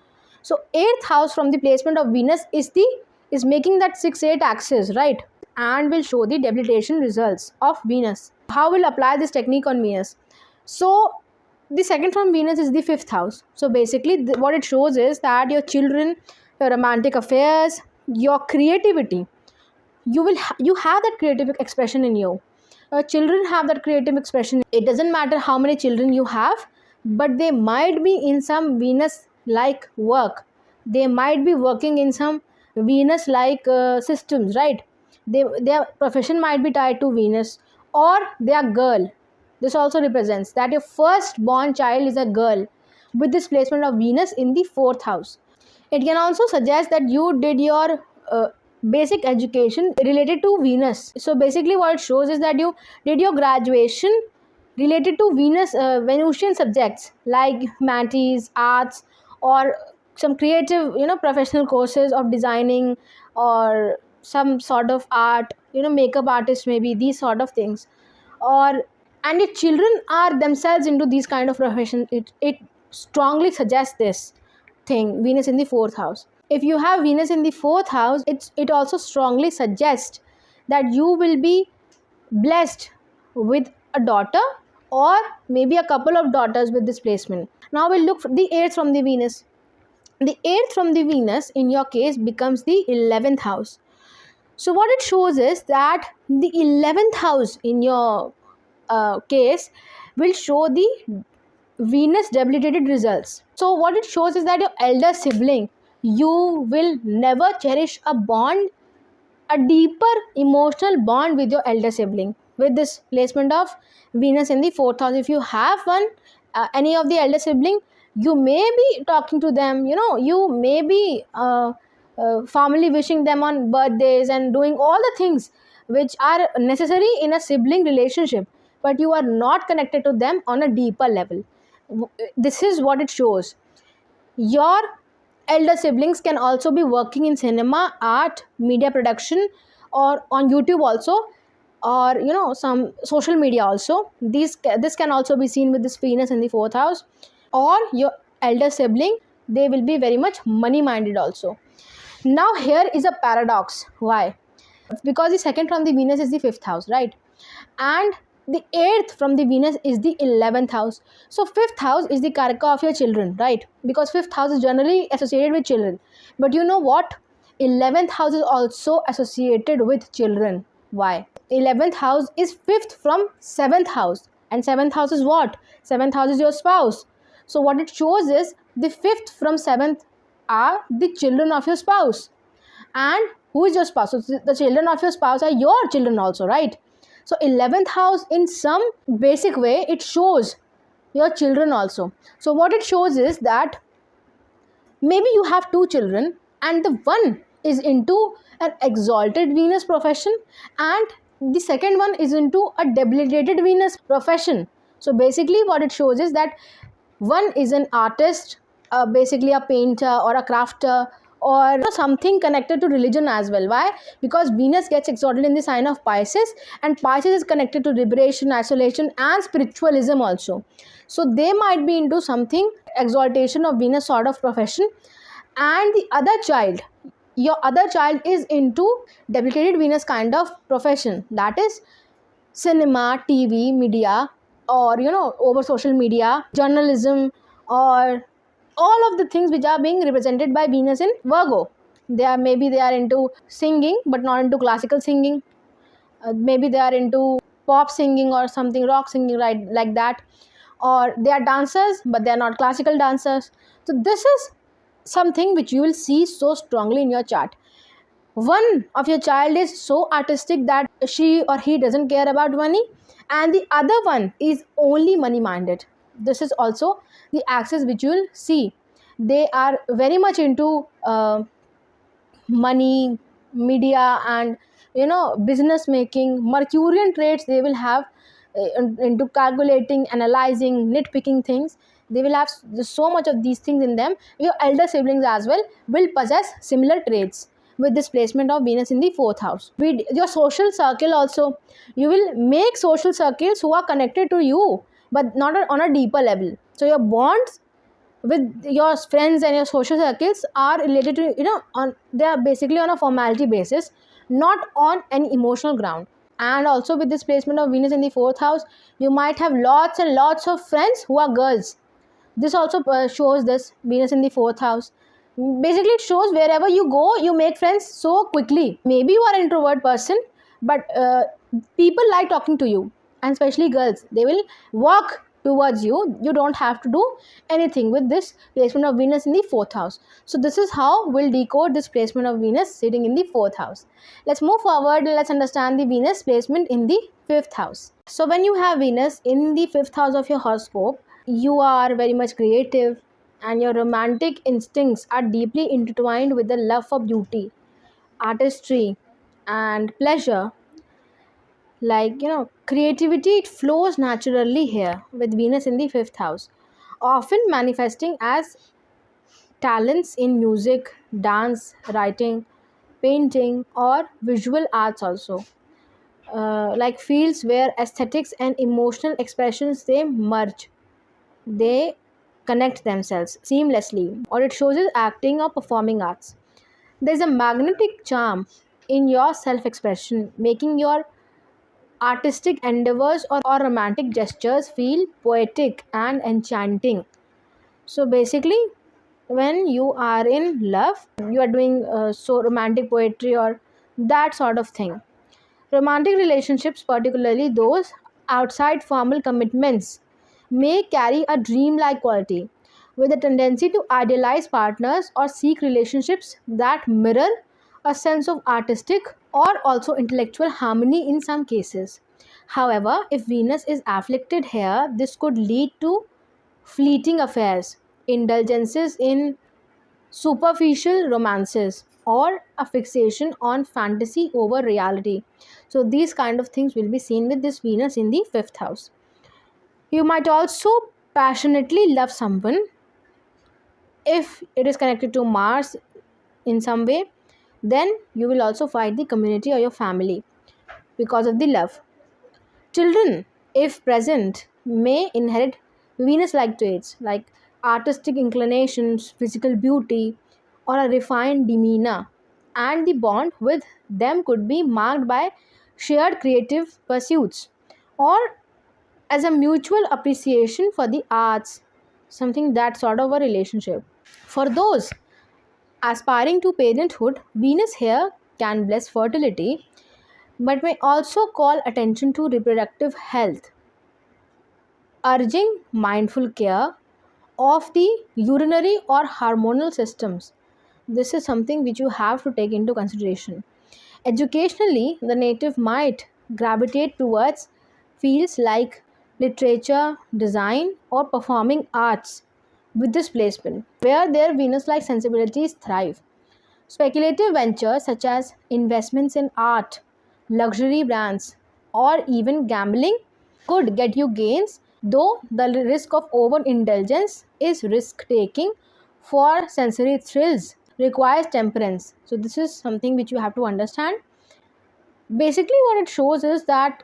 So 8th house from the placement of Venus is making that 6-8 axis, right? And will show the debilitation results of Venus. How will apply this technique on Venus? So the second from Venus is the 5th house. So basically what it shows is that your children, your romantic affairs, your creativity, you have that creative expression in you. Children have that creative expression. It doesn't matter how many children you have, but they might be in some Venus like work. They might be working in some Venus like systems, right? Their profession might be tied to Venus, or they are girl. This also represents that your first born child is a girl with this placement of Venus in the 4th house. It can also suggest that you did your basic education related to Venus. So basically what it shows is that you did your graduation related to Venus, Venusian subjects like humanities, arts, or some creative, professional courses of designing or some sort of art, makeup artist maybe, these sort of things. And if children are themselves into these kind of professions, it strongly suggests this thing, Venus in the 4th house. If you have Venus in the 4th house, it also strongly suggests that you will be blessed with a daughter or maybe a couple of daughters with this placement. Now we'll look for the 8th from the Venus. The 8th from the Venus in your case becomes the 11th house. So what it shows is that the 11th house in your case will show the Venus debilitated results. So what it shows is that your elder sibling, you will never cherish a deeper emotional bond with your elder sibling with this placement of Venus in the 4th house. If you have any of the elder sibling, you may be talking to them, you may be formally wishing them on birthdays and doing all the things which are necessary in a sibling relationship, but you are not connected to them on a deeper level. This is what it shows. Your elder siblings can also be working in cinema, art, media production, or on YouTube also, or some social media also. This can also be seen with this Venus in the 4th house. Or your elder sibling, they will be very much money minded also. Now here is a paradox. Why? Because the second from the Venus is the 5th house, right? And the 8th from the Venus is the 11th house. So 5th house is the karaka of your children, right? Because 5th house is generally associated with children. But you know what? 11th house is also associated with children. Why? 11th house is 5th from 7th house. And 7th house is what? 7th house is your spouse. So what it shows is the 5th from 7th are the children of your spouse. And who is your spouse? So the children of your spouse are your children also, right? So 11th house, in some basic way, it shows your children also. So what it shows is that maybe you have two children, and the one is into an exalted Venus profession, and the second one is into a debilitated Venus profession. So basically what it shows is that one is an artist, basically a painter or a crafter, or something connected to religion as well. Why? Because Venus gets exalted in the sign of Pisces, and Pisces is connected to liberation, isolation, and spiritualism also. So they might be into something exaltation of Venus sort of profession. And the other child, your other child, is into debilitated Venus kind of profession, that is cinema, TV, media, or over social media, journalism, or all of the things which are being represented by Venus in Virgo. They are into singing but not into classical singing. Maybe they are into pop singing or something, rock singing, right, like that. Or they are dancers but they are not classical dancers. So this is something which you will see so strongly in your chart. One of your child is so artistic that she or he doesn't care about money, and the other one is only money minded. This is also the axis which you will see. They are very much into money, media, and business making. Mercurian traits they will have, into calculating, analyzing, nitpicking things. They will have so much of these things in them. Your elder siblings as well will possess similar traits with this placement of Venus in the fourth house. With your social circle also, you will make social circles who are connected to you but not on a deeper level. So your bonds with your friends and your social circles are related to, they are basically on a formality basis, not on an emotional ground. And also with this placement of Venus in the fourth house, you might have lots and lots of friends who are girls. This also shows this Venus in the fourth house. Basically it shows wherever you go you make friends so quickly. Maybe you are an introvert person, but people like talking to you, and especially girls, they will walk towards you. You don't have to do anything with this placement of Venus in the fourth house. So this is how we'll decode this placement of Venus sitting in the fourth house. Let's move forward and let's understand the Venus placement in the fifth house. So when you have Venus in the fifth house of your horoscope, you are very much creative, and your romantic instincts are deeply intertwined with the love for beauty, artistry, and pleasure. Like, creativity, it flows naturally here with Venus in the fifth house, often manifesting as talents in music, dance, writing, painting, or visual arts also. Like fields where aesthetics and emotional expressions they merge, they connect themselves seamlessly. Or it shows is acting or performing arts. There's a magnetic charm in your self expression, making your artistic endeavors or romantic gestures feel poetic and enchanting. So basically, when you are in love, you are doing so romantic poetry or that sort of thing. Romantic relationships, particularly those outside formal commitments, may carry a dreamlike quality, with a tendency to idealize partners or seek relationships that mirror a sense of artistic or also intellectual harmony in some cases. However, if Venus is afflicted here, this could lead to fleeting affairs, indulgences in superficial romances, or a fixation on fantasy over reality. So these kind of things will be seen with this Venus in the fifth house. You might also passionately love someone if it is connected to Mars in some way. Then you will also find the community or your family because of the love. Children, if present, may inherit Venus like traits like artistic inclinations, physical beauty, or a refined demeanor, and the bond with them could be marked by shared creative pursuits or as a mutual appreciation for the arts, something that sort of a relationship. For those aspiring to parenthood, Venus here can bless fertility but may also call attention to reproductive health, urging mindful care of the urinary or hormonal systems. This is something which you have to take into consideration. Educationally, the native might gravitate towards fields like literature, design, or performing arts with this placement, where their Venus like sensibilities thrive. Speculative ventures such as investments in art, luxury brands, or even gambling could get you gains, though the risk of overindulgence is risk taking for sensory thrills requires temperance. So, this is something which you have to understand. Basically, what it shows is that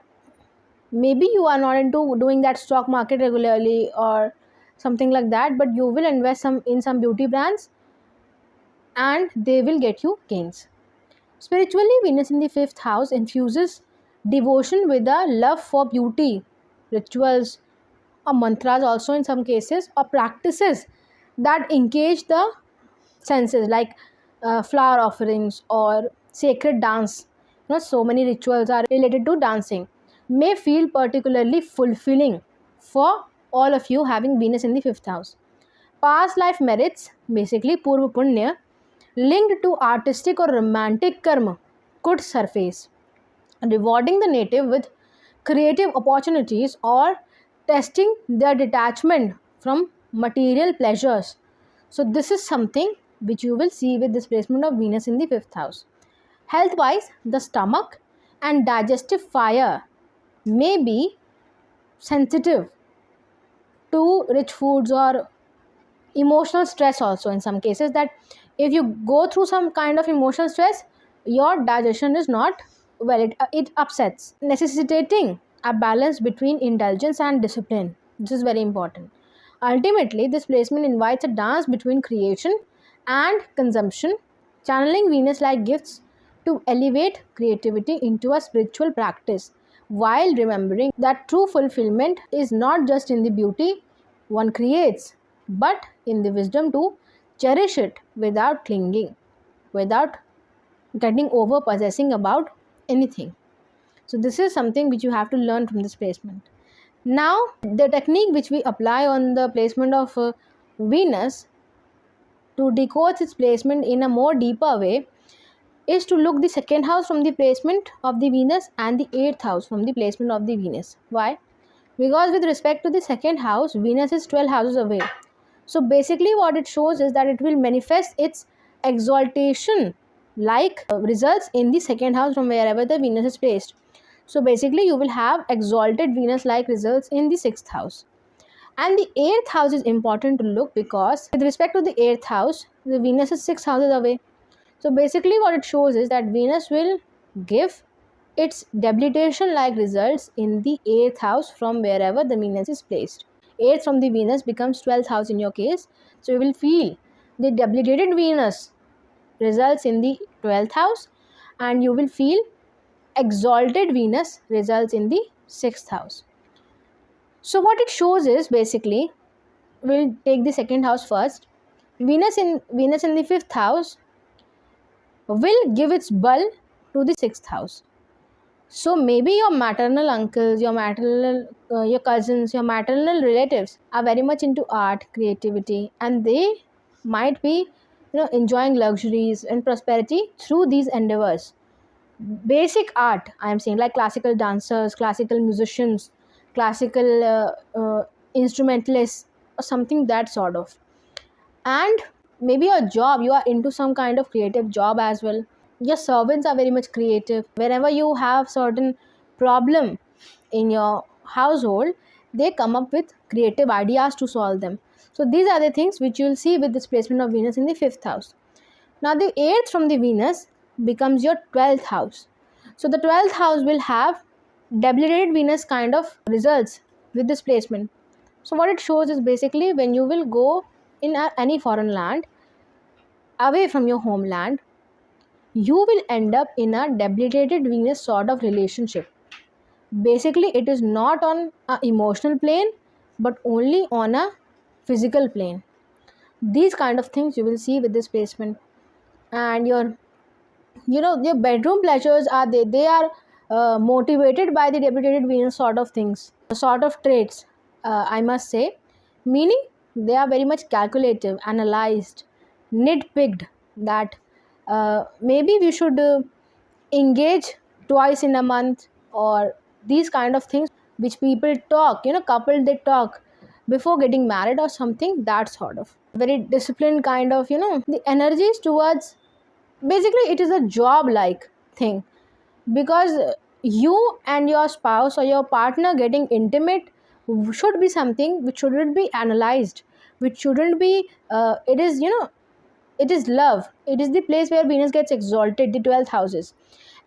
maybe you are not into doing that stock market regularly or something like that, but you will invest some in some beauty brands and they will get you gains. Spiritually, Venus in the fifth house infuses devotion with a love for beauty, rituals, or mantras, also in some cases, or practices that engage the senses, like flower offerings or sacred dance. So many rituals are related to dancing, may feel particularly fulfilling for all of you having Venus in the fifth house. Past life merits, basically Purva Punya, linked to artistic or romantic karma could surface, rewarding the native with creative opportunities or testing their detachment from material pleasures. So, this is something which you will see with this placement of Venus in the fifth house. Health wise, the stomach and digestive fire may be sensitive to rich foods or emotional stress, also in some cases, that if you go through some kind of emotional stress, your digestion is not well, it upsets, necessitating a balance between indulgence and discipline. This is very important. Ultimately, this placement invites a dance between creation and consumption, channeling Venus like gifts to elevate creativity into a spiritual practice, while remembering that true fulfillment is not just in the beauty one creates, but in the wisdom to cherish it without clinging, without getting over possessing about anything. So, this is something which you have to learn from this placement. Now, the technique which we apply on the placement of Venus to decode its placement in a more deeper way is to look the second house from the placement of the Venus and the eighth house from the placement of the Venus. Why? Because with respect to the second house, Venus is 12 houses away. So basically what it shows is that it will manifest its exaltation like results in the second house from wherever the Venus is placed. So basically you will have exalted Venus like results in the sixth house. And the eighth house is important to look because with respect to the eighth house, the Venus is 6 houses away. So basically what it shows is that Venus will give its debilitation like results in the eighth house from wherever the Venus is placed. 8th from the Venus becomes 12th house in your case. So you will feel the debilitated Venus results in the 12th house and you will feel exalted Venus results in the 6th house. So what it shows is basically, we'll take the second house first. Venus in the 5th house will give its ball to the 6th house. So maybe your maternal uncles, your cousins, your maternal relatives are very much into art, creativity, and they might be enjoying luxuries and prosperity through these endeavors. Basic art, I am saying, like classical dancers, classical musicians, classical instrumentalists, or something that sort of. And maybe your job, you are into some kind of creative job as well. Your servants are very much creative. Whenever you have certain problem in your household, they come up with creative ideas to solve them. So these are the things which you will see with this placement of Venus in the 5th house. Now the 8th from the Venus becomes your 12th house. So the 12th house will have debilitated Venus kind of results with this placement. So what it shows is basically when you will go in any foreign land away from your homeland, you will end up in a debilitated Venus sort of relationship. Basically, it is not on an emotional plane, but only on a physical plane. These kind of things you will see with this placement. And your bedroom pleasures are they are motivated by the debilitated Venus sort of things, sort of traits, I must say, meaning they are very much calculative, analyzed, nitpicked that maybe we should engage twice in a month, or these kind of things which people talk, couple they talk before getting married or something, that sort of very disciplined kind of, the energies towards, basically it is a job like thing, because you and your spouse or your partner getting intimate should be something which shouldn't be analyzed, which shouldn't be it is, it is love. It is the place where Venus gets exalted, the 12th houses.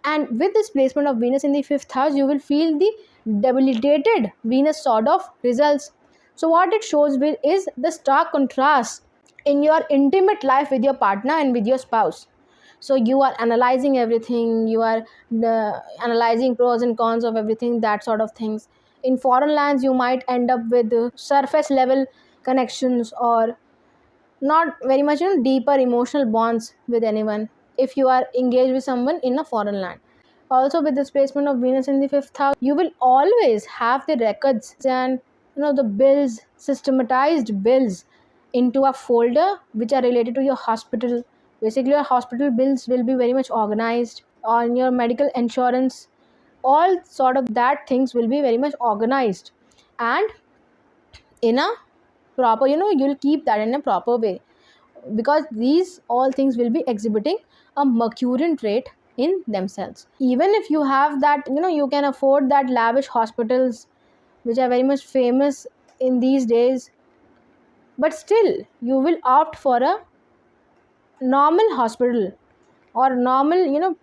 And with this placement of Venus in the 5th house, you will feel the debilitated Venus sort of results. So what it shows with is the stark contrast in your intimate life with your partner and with your spouse. So you are analyzing everything, you are analyzing pros and cons of everything, that sort of things. In foreign lands, you might end up with surface level connections, or not very much, deeper emotional bonds with anyone if you are engaged with someone in a foreign land. Also, with this placement of Venus in the 5th house, you will always have the records and, the bills, systematized bills, into a folder which are related to your hospital. Basically, your hospital bills will be very much organized, on your medical insurance, all sort of that things will be very much organized, and in a proper, you'll keep that in a proper way, because these all things will be exhibiting a Mercurian trait in themselves. Even if you have that, you can afford that lavish hospitals which are very much famous in these days, but still you will opt for a normal hospital, or normal,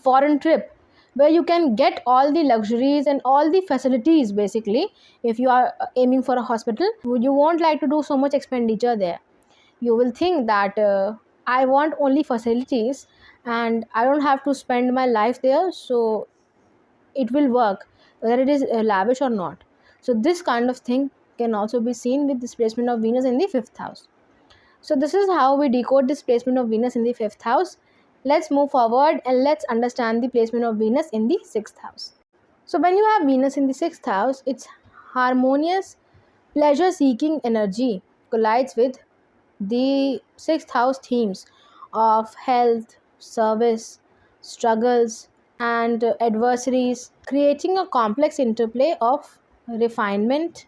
foreign trip, where you can get all the luxuries and all the facilities. Basically, if you are aiming for a hospital, you won't like to do so much expenditure there. You will think that I want only facilities and I don't have to spend my life there, so it will work whether it is lavish or not. So this kind of thing can also be seen with displacement of Venus in the 5th house. So this is how we decode this placement of Venus in the 5th house. Let's move forward and let's understand the placement of Venus in the 6th house. So when you have Venus in the 6th house, its harmonious pleasure seeking energy collides with the 6th house themes of health, service, struggles, and adversaries, creating a complex interplay of refinement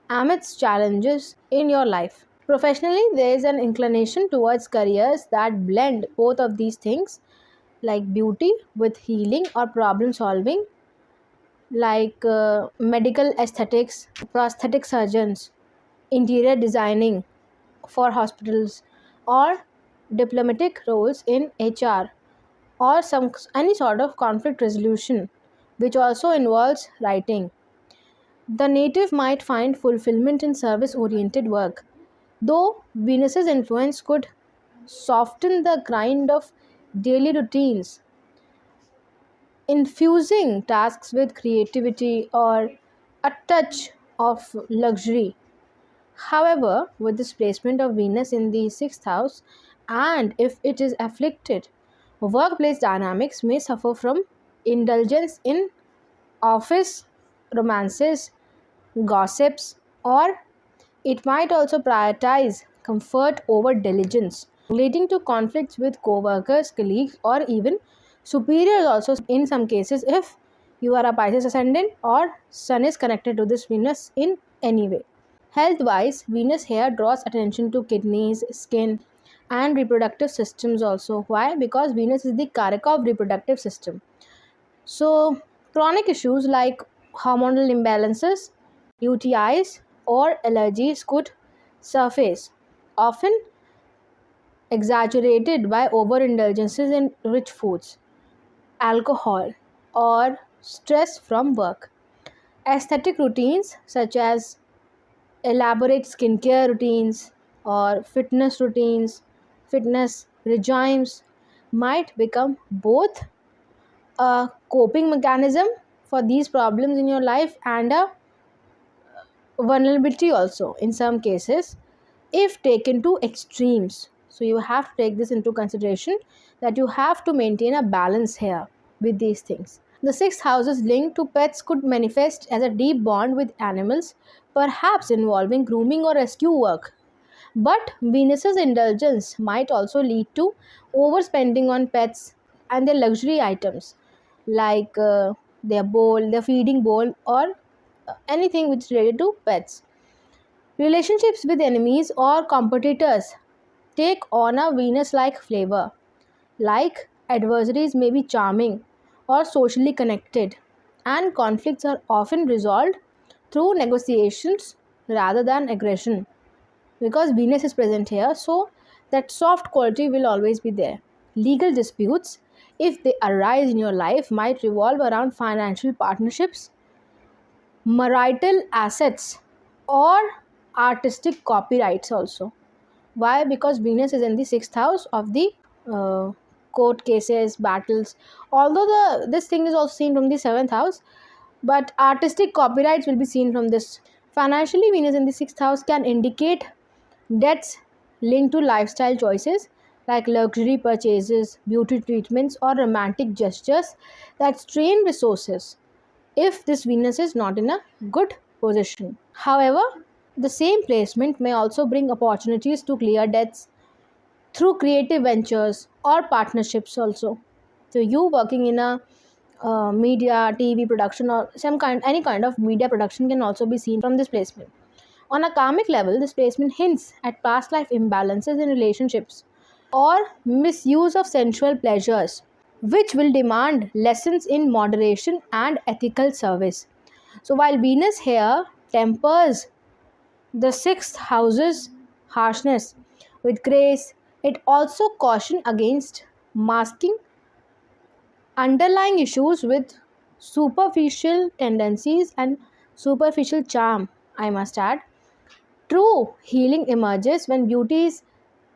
amidst challenges in your life. Professionally, there is an inclination towards careers that blend both of these things, like beauty with healing or problem solving, like medical aesthetics, prosthetic surgeons, interior designing for hospitals, or diplomatic roles in HR, or any sort of conflict resolution, which also involves writing. The native might find fulfillment in service oriented work, though Venus's influence could soften the grind of daily routines, infusing tasks with creativity or a touch of luxury. However, with this placement of Venus in the 6th house, and if it is afflicted, workplace dynamics may suffer from indulgence in office romances, gossips, or it might also prioritize comfort over diligence, leading to conflicts with co-workers, colleagues, or even superiors also in some cases, if you are a Pisces ascendant or Sun is connected to this Venus in any way. Health-wise, Venus here draws attention to kidneys, skin, and reproductive systems also. Why? Because Venus is the karaka of reproductive system. So, chronic issues like hormonal imbalances, UTIs, or allergies could surface, often exaggerated by overindulgences in rich foods, alcohol, or stress from work. Aesthetic routines such as elaborate skincare routines or fitness regimes might become both a coping mechanism for these problems in your life and a vulnerability also in some cases, if taken to extremes. So you have to take this into consideration, that you have to maintain a balance here with these things. The 6th house's link to pets could manifest as a deep bond with animals, perhaps involving grooming or rescue work. But Venus's indulgence might also lead to overspending on pets and their luxury items, like their bowl, their feeding bowl, or anything which is related to pets. Relationships with enemies or competitors take on a Venus like flavor. Like adversaries may be charming or socially connected, and conflicts are often resolved through negotiations rather than aggression. Because Venus is present here, so that soft quality will always be there. Legal disputes, if they arise in your life, might revolve around financial partnerships, marital assets, or artistic copyrights also. Why? Because Venus is in the sixth house of the uh, court cases, battles. Although this thing is also seen from the seventh house, but artistic copyrights will be seen from this. Financially, Venus in the sixth house can indicate debts linked to lifestyle choices like luxury purchases, beauty treatments, or romantic gestures that strain resources if this Venus is not in a good position. However, the same placement may also bring opportunities to clear debts through creative ventures or partnerships also. So you working in a media, TV production, or any kind of media production can also be seen from this placement. On a karmic level, this placement hints at past life imbalances in relationships or misuse of sensual pleasures, which will demand lessons in moderation and ethical service. So while Venus here tempers the sixth house's harshness with grace, it also cautions against masking underlying issues with superficial tendencies and superficial charm, I must add. True healing emerges when beauty is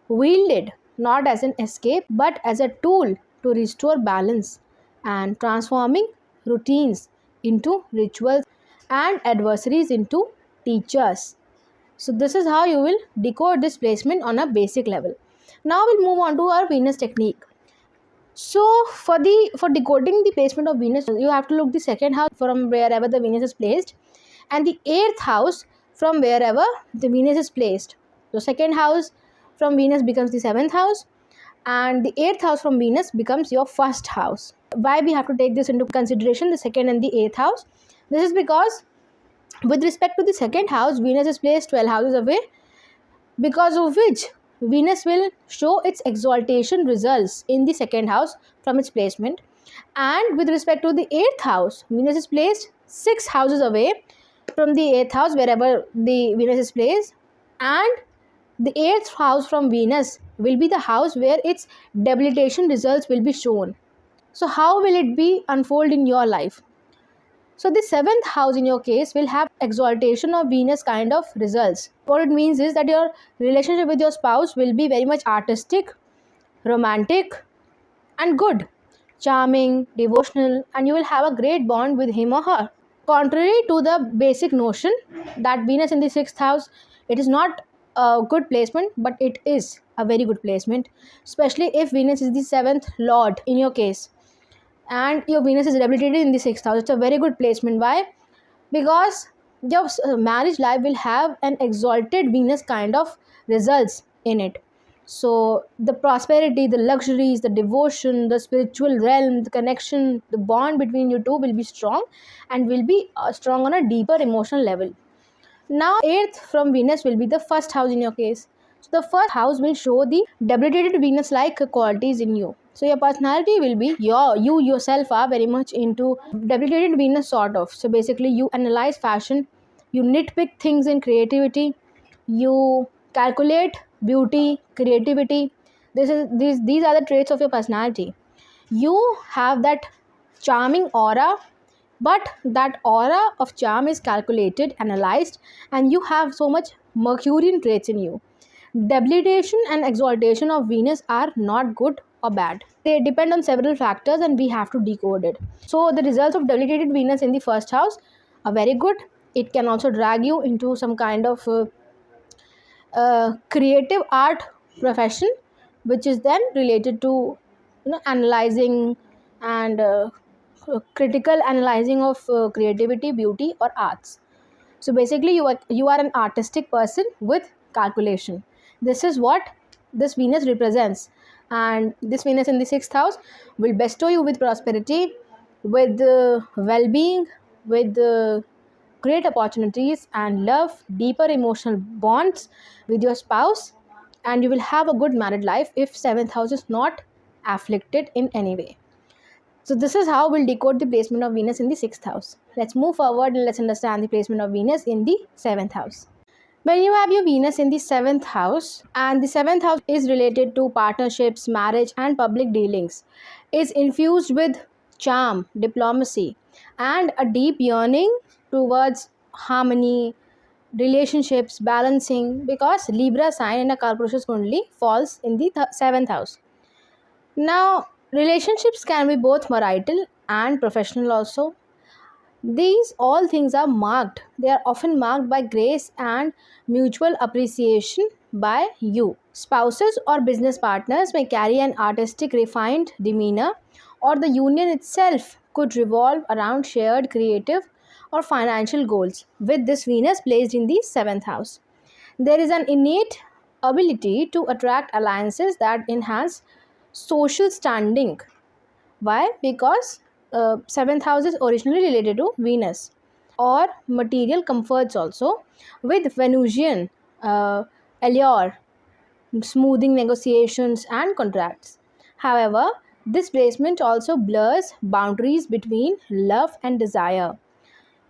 wielded not as an escape but as a tool to restore balance and transforming routines into rituals and adversaries into teachers. So this is how you will decode this placement on a basic level. Now we'll move on to our Venus technique. So for decoding the placement of Venus, you have to look the second house from wherever the Venus is placed, and the eighth house from wherever the Venus is placed. So second house from Venus becomes the seventh house, and the eighth house from Venus becomes your first house. Why we have to take this into consideration, the second and the eighth house? This is because with respect to the second house, Venus is placed 12 houses away, because of which Venus will show its exaltation results in the second house from its placement. And with respect to the eighth house, Venus is placed 6 houses away from the eighth house wherever the Venus is placed, and the eighth house from Venus will be the house where its debilitation results will be shown. So how will it be unfold in your life? So the seventh house in your case will have exaltation of Venus kind of results. What it means is that your relationship with your spouse will be very much artistic, romantic, and good, charming, devotional, and you will have a great bond with him or her. Contrary to the basic notion that Venus in the sixth house, it is not a good placement, but it is a very good placement, especially if Venus is the seventh lord in your case and your Venus is replicated in the sixth house. It's a very good placement. Why? Because your marriage life will have an exalted Venus kind of results in it. So the prosperity, the luxuries, the devotion, the spiritual realm, the connection, the bond between you two will be strong and will be strong on a deeper emotional level. Now, eighth from Venus will be the first house in your case. So the first house will show the debilitated Venus-like qualities in you. So your personality will be you yourself are very much into debilitated Venus sort of. So basically, you analyze fashion, you nitpick things in creativity, you calculate beauty, creativity. These are the traits of your personality. You have that charming aura, but that aura of charm is calculated, analyzed, and you have so much Mercurian traits in you. Debilitation and exaltation of Venus are not good or bad. They depend on several factors and we have to decode it. So the results of debilitated Venus in the first house are very good. It can also drag you into some kind of creative art profession, which is then related to analyzing and critical analyzing of creativity, beauty, or arts. So basically, you are an artistic person with calculation. This is what this Venus represents. And this Venus in the sixth house will bestow you with prosperity, with well being, with great opportunities and love, deeper emotional bonds with your spouse, and you will have a good married life if seventh house is not afflicted in any way. So this is how we'll decode the placement of Venus in the sixth house. Let's move forward and let's understand the placement of Venus in the seventh house. When you have your Venus in the seventh house, and the seventh house is related to partnerships, marriage, and public dealings, is infused with charm, diplomacy, and a deep yearning towards harmony, relationships, balancing, because Libra sign in a Karpurusha's Kundali falls in the seventh house. Now, relationships can be both marital and professional also. These all things are marked. They are often marked by grace and mutual appreciation by you. Spouses or business partners may carry an artistic, refined demeanor, or the union itself could revolve around shared creative or financial goals. With this Venus placed in the seventh house, there is an innate ability to attract alliances that enhance social standing. Why? Because seventh house is originally related to Venus, or material comforts also, with Venusian allure, smoothing negotiations and contracts. However, this placement also blurs boundaries between love and desire.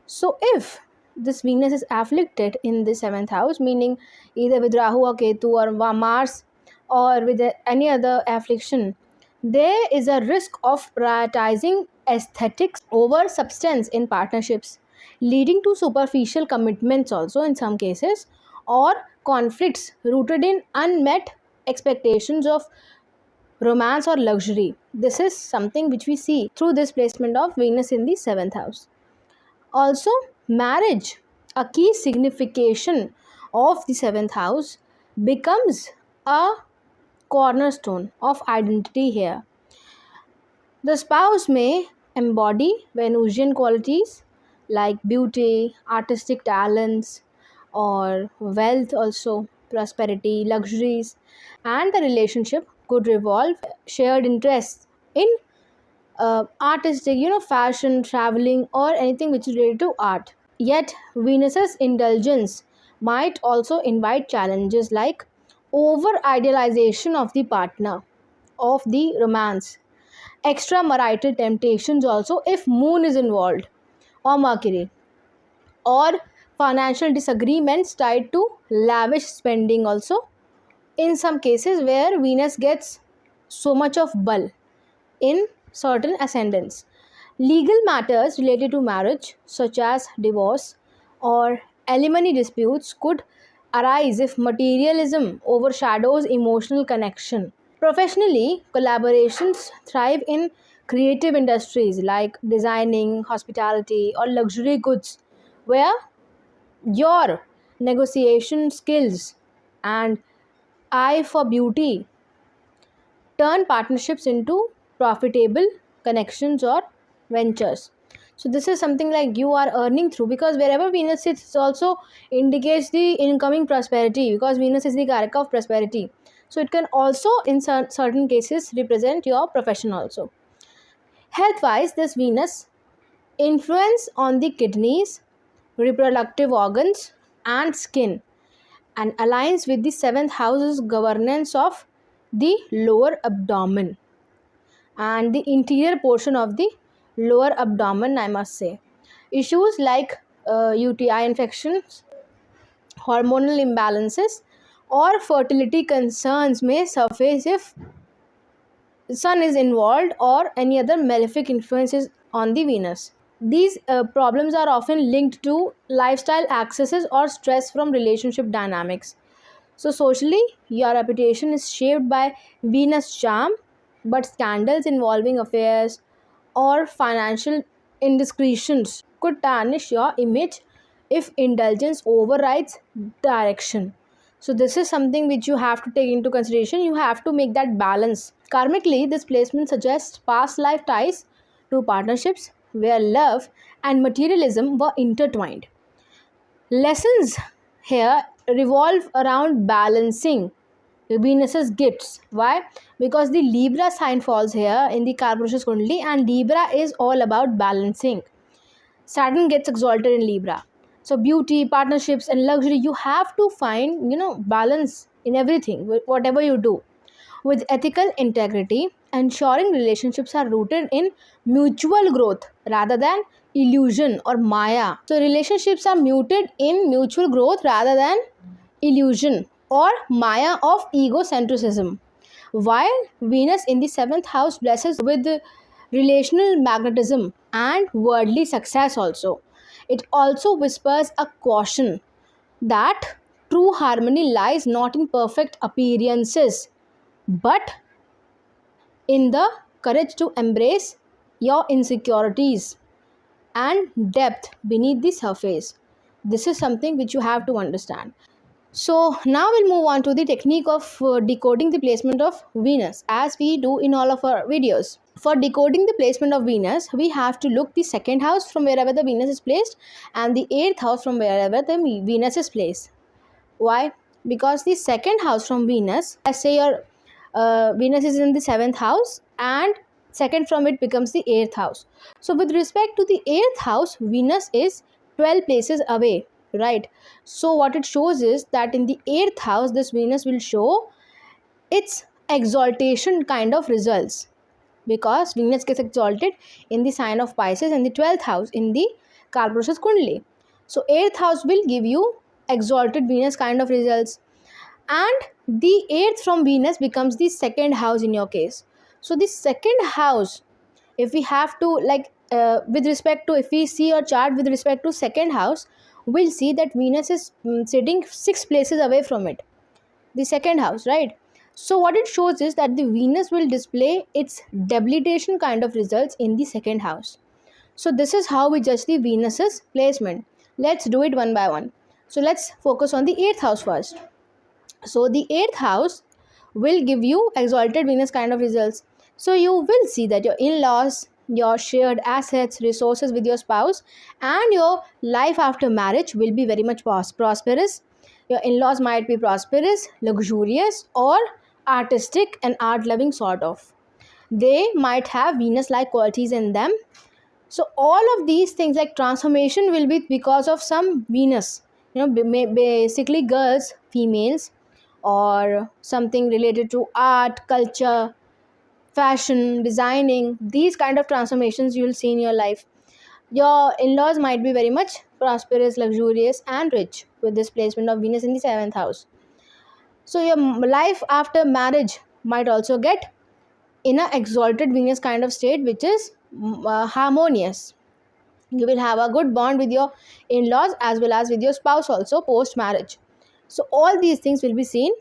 So, if this Venus is afflicted in the seventh house, meaning either with Rahu or Ketu or Mars, or with any other affliction, there is a risk of prioritizing aesthetics over substance in partnerships, leading to superficial commitments also in some cases, or conflicts rooted in unmet expectations of romance or luxury. This is something which we see through this placement of Venus in the seventh house. Also, marriage, a key signification of the seventh house, becomes a cornerstone of identity here. The spouse may embody Venusian qualities like beauty, artistic talents, or wealth, also prosperity, luxuries, and the relationship could revolve shared interests in artistic, fashion, traveling, or anything which is related to art. Yet, Venus's indulgence might also invite challenges like over idealization of the partner, of the romance, extramarital temptations also if moon is involved, or Mercury, or financial disagreements tied to lavish spending also, in some cases where Venus gets so much of bull in certain ascendants. Legal matters related to marriage, such as divorce or alimony disputes, could arise if materialism overshadows emotional connection. Professionally, collaborations thrive in creative industries like designing, hospitality, or luxury goods, where your negotiation skills and eye for beauty turn partnerships into profitable connections or ventures. So this is something like you are earning through, because wherever Venus sits, it also indicates the incoming prosperity, because Venus is the karaka of prosperity. So it can also in certain cases represent your profession also. Health wise, this Venus influence on the kidneys, reproductive organs, and skin, and aligns with the seventh house's governance of the lower abdomen and the interior portion of the lower abdomen, I must say. Issues like UTI infections, hormonal imbalances, or fertility concerns may surface if sun is involved or any other malefic influences on the Venus. These problems are often linked to lifestyle excesses or stress from relationship dynamics. So socially, your reputation is shaped by Venus charm, but scandals involving affairs or financial indiscretions could tarnish your image if indulgence overrides direction. So this is something which you have to take into consideration. You have to make that balance. Karmically, this placement suggests past life ties to partnerships where love and materialism were intertwined. Lessons here revolve around balancing Venus's gifts. Why? Because the Libra sign falls here in the Karpurushas Kundali, and Libra is all about balancing. Saturn gets exalted in Libra. So beauty, partnerships, and luxury, you have to find, balance in everything, whatever you do. With ethical integrity, ensuring relationships are rooted in mutual growth rather than illusion or maya. So relationships are rooted in mutual growth rather than illusion or maya of egocentrism. While Venus in the seventh house blesses with relational magnetism and worldly success also. It also whispers a caution that true harmony lies not in perfect appearances but in the courage to embrace your insecurities and depth beneath the surface. This is something which you have to understand. So now we'll move on to the technique of decoding the placement of Venus, as we do in all of our videos. For decoding the placement of Venus, we have to look the second house from wherever the Venus is placed and the eighth house from wherever the Venus is placed. Why? Because the second house from Venus, let's say your Venus is in the seventh house, and second from it becomes the eighth house. So with respect to the eighth house, Venus is 12 places away, right? So what it shows is that in the eighth house, this Venus will show its exaltation kind of results, because Venus gets exalted in the sign of Pisces and the 12th house in the Karpurushas Kundali. So 8th house will give you exalted Venus kind of results, and the 8th from Venus becomes the second house in your case. So the second house, if we have to with respect to, if we see your chart with respect to second house, we'll see that Venus is sitting 6 places away from it, the second house, right? So what it shows is that the Venus will display its debilitation kind of results in the second house. So this is how we judge the Venus's placement. Let's do it one by one. So let's focus on the 8th house first. So the 8th house will give you exalted Venus kind of results. So you will see that your in-laws, your shared assets, resources with your spouse, and your life after marriage will be very much prosperous. Your in-laws might be prosperous, luxurious, or artistic and art-loving sort of. They might have Venus-like qualities in them. So all of these things like transformation will be because of some Venus. Basically girls, females, or something related to art, culture, fashion, designing, these kind of transformations you will see in your life. Your in-laws might be very much prosperous, luxurious, and rich with this placement of Venus in the 7th house. So your life after marriage might also get in an exalted Venus kind of state, which is harmonious. You will have a good bond with your in-laws as well as with your spouse also post marriage. So all these things will be seen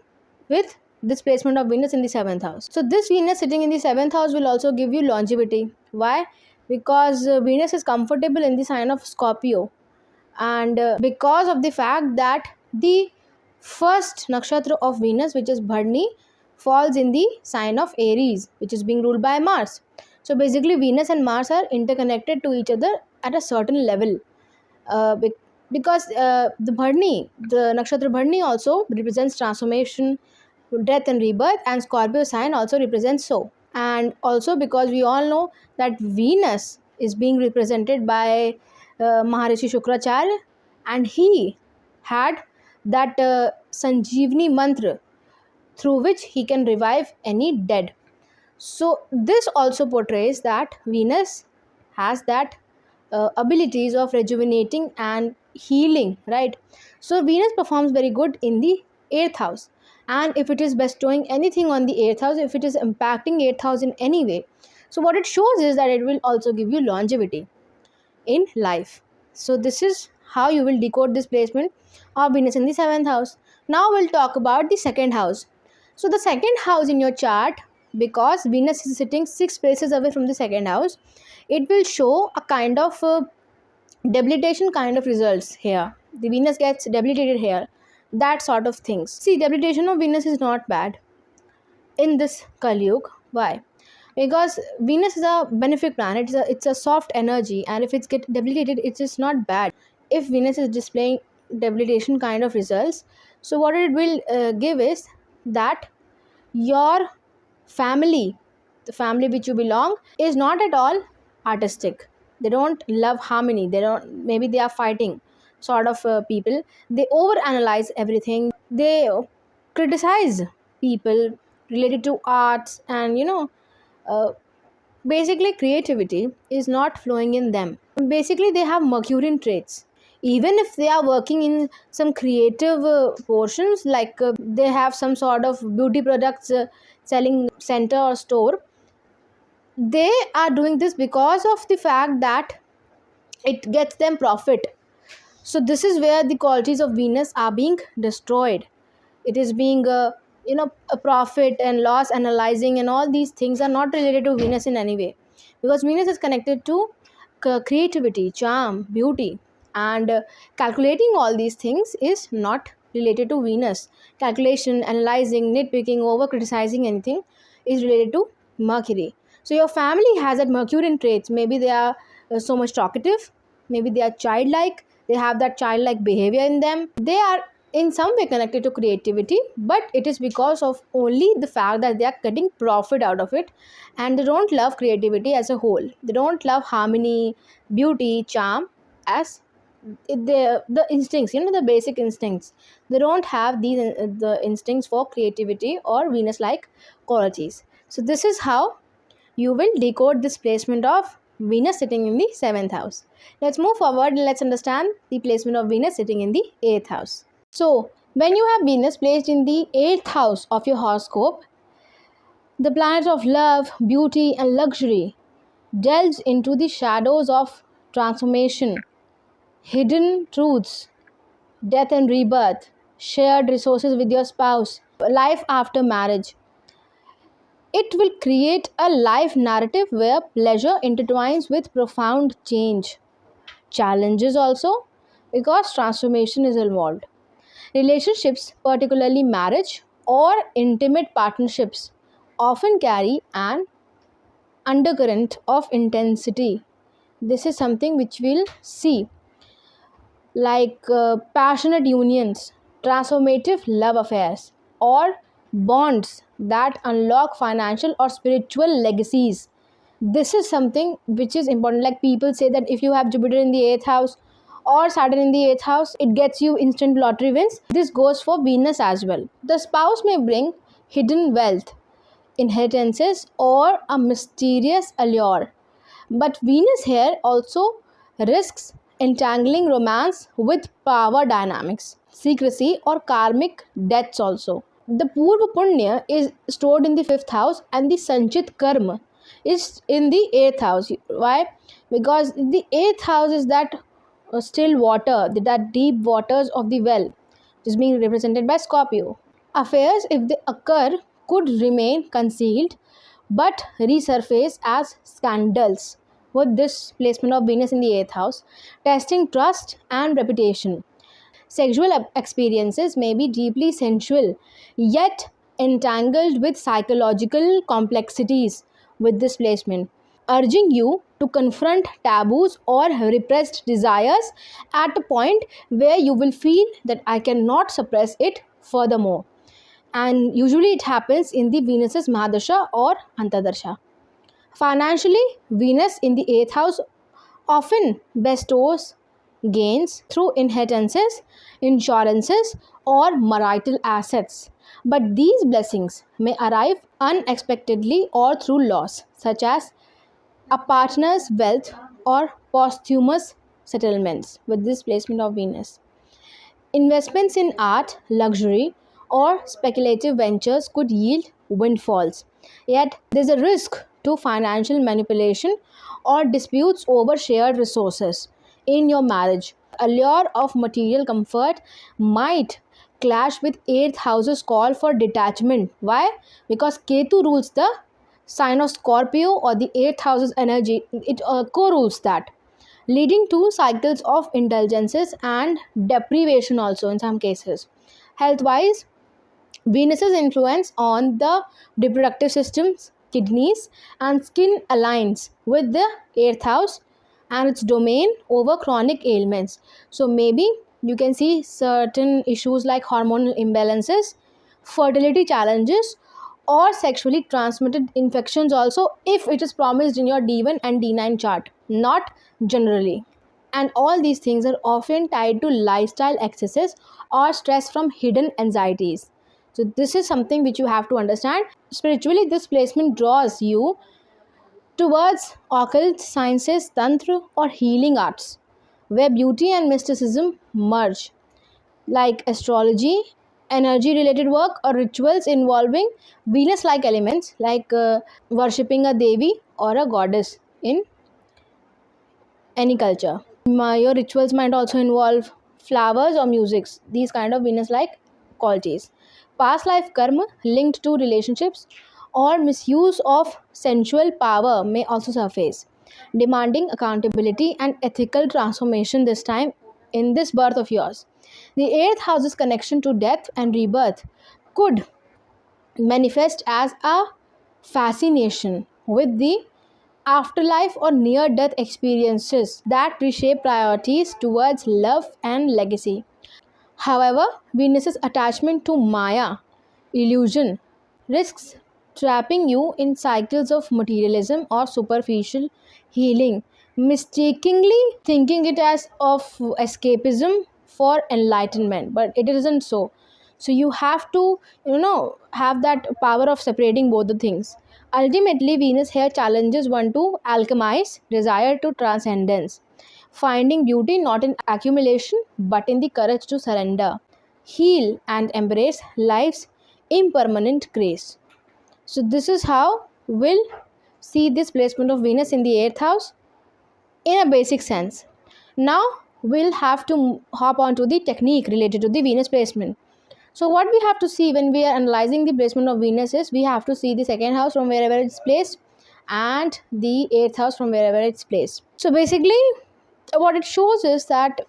with this placement of Venus in the 7th house. So this Venus sitting in the 7th house will also give you longevity. Why? Because Venus is comfortable in the sign of Scorpio, and because of the fact that the first nakshatra of Venus, which is Bharni, falls in the sign of Aries, which is being ruled by Mars. So basically Venus and Mars are interconnected to each other at a certain level, because the Bharni, the nakshatra Bharni also represents transformation, death and rebirth, and Scorpio sign also represents so. And also because we all know that Venus is being represented by Maharishi Shukracharya, and he had that Sanjeevani mantra through which he can revive any dead. So this also portrays that Venus has that abilities of rejuvenating and healing, right? So Venus performs very good in the 8th house, and if it is bestowing anything on the 8th house, if it is impacting 8th house in any way, so what it shows is that it will also give you longevity in life. So this is how you will decode this placement of Venus in the 7th house. Now we'll talk about the second house. So the second house in your chart, because Venus is sitting 6 places away from the second house, it will show a kind of debilitation kind of results here. The Venus gets debilitated here, that sort of things. See, debilitation of Venus is not bad in this Kali Yuga. Why? Because Venus is a benefic planet, it's a soft energy, and if it's get debilitated, it is not bad. If Venus is displaying debilitation kind of results, so what it will give is that your family, the family which you belong, is not at all artistic. They don't love harmony. They don't, maybe they are fighting sort of people. They overanalyze everything. They criticize people related to arts, and uh, basically creativity is not flowing in them. Basically they have Mercurian traits. Even if they are working in some creative portions, like they have some sort of beauty products selling center or store, they are doing this because of the fact that it gets them profit. So this is where the qualities of Venus are being destroyed. It is being a profit and loss analyzing, and all these things are not related to Venus in any way, because Venus is connected to creativity, charm, beauty, and calculating all these things is not related to Venus. Calculation, analyzing, nitpicking, over criticizing anything is related to Mercury. So your family has that Mercurian traits. Maybe they are so much talkative, maybe they are childlike, they have that childlike behavior in them. They are in some way connected to creativity, but it is because of only the fact that they are getting profit out of it, and they don't love creativity as a whole. They don't love harmony, beauty, charm as the instincts, the basic instincts. They don't have these the instincts for creativity or Venus like qualities. So this is how you will decode this placement of Venus sitting in the 7th house. Let's move forward and let's understand the placement of Venus sitting in the 8th house. So, when you have Venus placed in the 8th house of your horoscope, the planet of love, beauty, and luxury delves into the shadows of transformation, hidden truths, death and rebirth, shared resources with your spouse, life after marriage. It will create a life narrative where pleasure intertwines with profound change. Challenges also, because transformation is involved. Relationships, particularly marriage or intimate partnerships, often carry an undercurrent of intensity. This is something which we'll see, like passionate unions, transformative love affairs, or bonds that unlock financial or spiritual legacies. This is something which is important. Like people say that if you have Jupiter in the 8th house or Saturn in the 8th house, it gets you instant lottery wins. This goes for Venus as well. The spouse may bring hidden wealth, inheritances, or a mysterious allure. But Venus here also risks entangling romance with power dynamics, secrecy, or karmic debts also. The Purva Punya is stored in the 5th house, and the Sanchit Karma is in the 8th house. Why? Because the 8th house is that still water, that deep waters of the well, which is being represented by Scorpio. Affairs, if they occur, could remain concealed but resurface as scandals with this placement of Venus in the 8th house, testing trust and reputation. Sexual experiences may be deeply sensual, yet entangled with psychological complexities with this placement, urging you to confront taboos or repressed desires at a point where you will feel that I cannot suppress it furthermore. And usually it happens in the Venus's Mahadasha or Antadarsha. Financially, Venus in the 8th house often bestows gains through inheritances, insurances, or marital assets. But these blessings may arrive unexpectedly or through loss, such as a partner's wealth or posthumous settlements with this placement of Venus. Investments in art, luxury, or speculative ventures could yield windfalls. Yet, there is a risk to financial manipulation or disputes over shared resources in your marriage. Allure of material comfort might clash with 8th house's call for detachment. Why? Because Ketu rules the sign of Scorpio, or the 8th house's energy. It co-rules that, leading to cycles of indulgences and deprivation also in some cases. Health wise, Venus's influence on the reproductive systems, kidneys, and skin aligns with the 8th house and its domain over chronic ailments. So maybe you can see certain issues like hormonal imbalances, fertility challenges, or sexually transmitted infections also, if it is promised in your D1 and D9 chart, not generally. And all these things are often tied to lifestyle excesses or stress from hidden anxieties. So this is something which you have to understand. Spiritually, this placement draws you towards occult sciences, tantra, or healing arts, where beauty and mysticism merge, like astrology, energy related work, or rituals involving Venus like elements, like worshipping a Devi or a goddess in any culture. Your rituals might also involve flowers or musics, these kind of Venus like qualities. Past life karma linked to relationships or misuse of sensual power may also surface, demanding accountability and ethical transformation this time in this birth of yours. The eighth house's connection to death and rebirth could manifest as a fascination with the afterlife or near death experiences that reshape priorities towards love and legacy. However, Venus's attachment to Maya, illusion, risks trapping you in cycles of materialism or superficial healing, mistakenly thinking it as of escapism for enlightenment, but it isn't so. So you have to, have that power of separating both the things. Ultimately, Venus here challenges one to alchemize desire to transcendence, finding beauty not in accumulation but in the courage to surrender, heal, and embrace life's impermanent grace. So, this is how we'll see this placement of Venus in the 8th house in a basic sense. Now, we'll have to hop on to the technique related to the Venus placement. So, what we have to see when we are analyzing the placement of Venus is we have to see the second house from wherever it's placed and the 8th house from wherever it's placed. So, basically, what it shows is that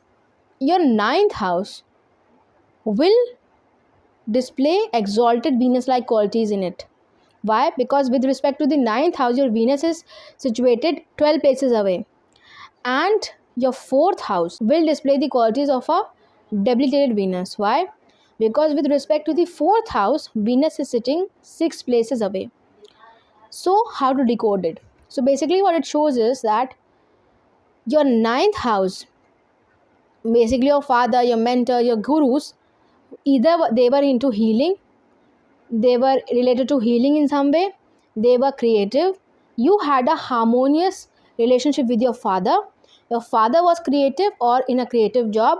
your ninth house will display exalted Venus like qualities in it. Why? Because with respect to the ninth house, your Venus is situated 12 places away, and your fourth house will display the qualities of a debilitated Venus. Why? Because with respect to the fourth house, Venus is sitting 6 places away. So, how to decode it? So, basically, what it shows is that your ninth house, basically your father, your mentor, your gurus, either they were into healing, they were related to healing in some way, they were creative, you had a harmonious relationship with your father was creative or in a creative job,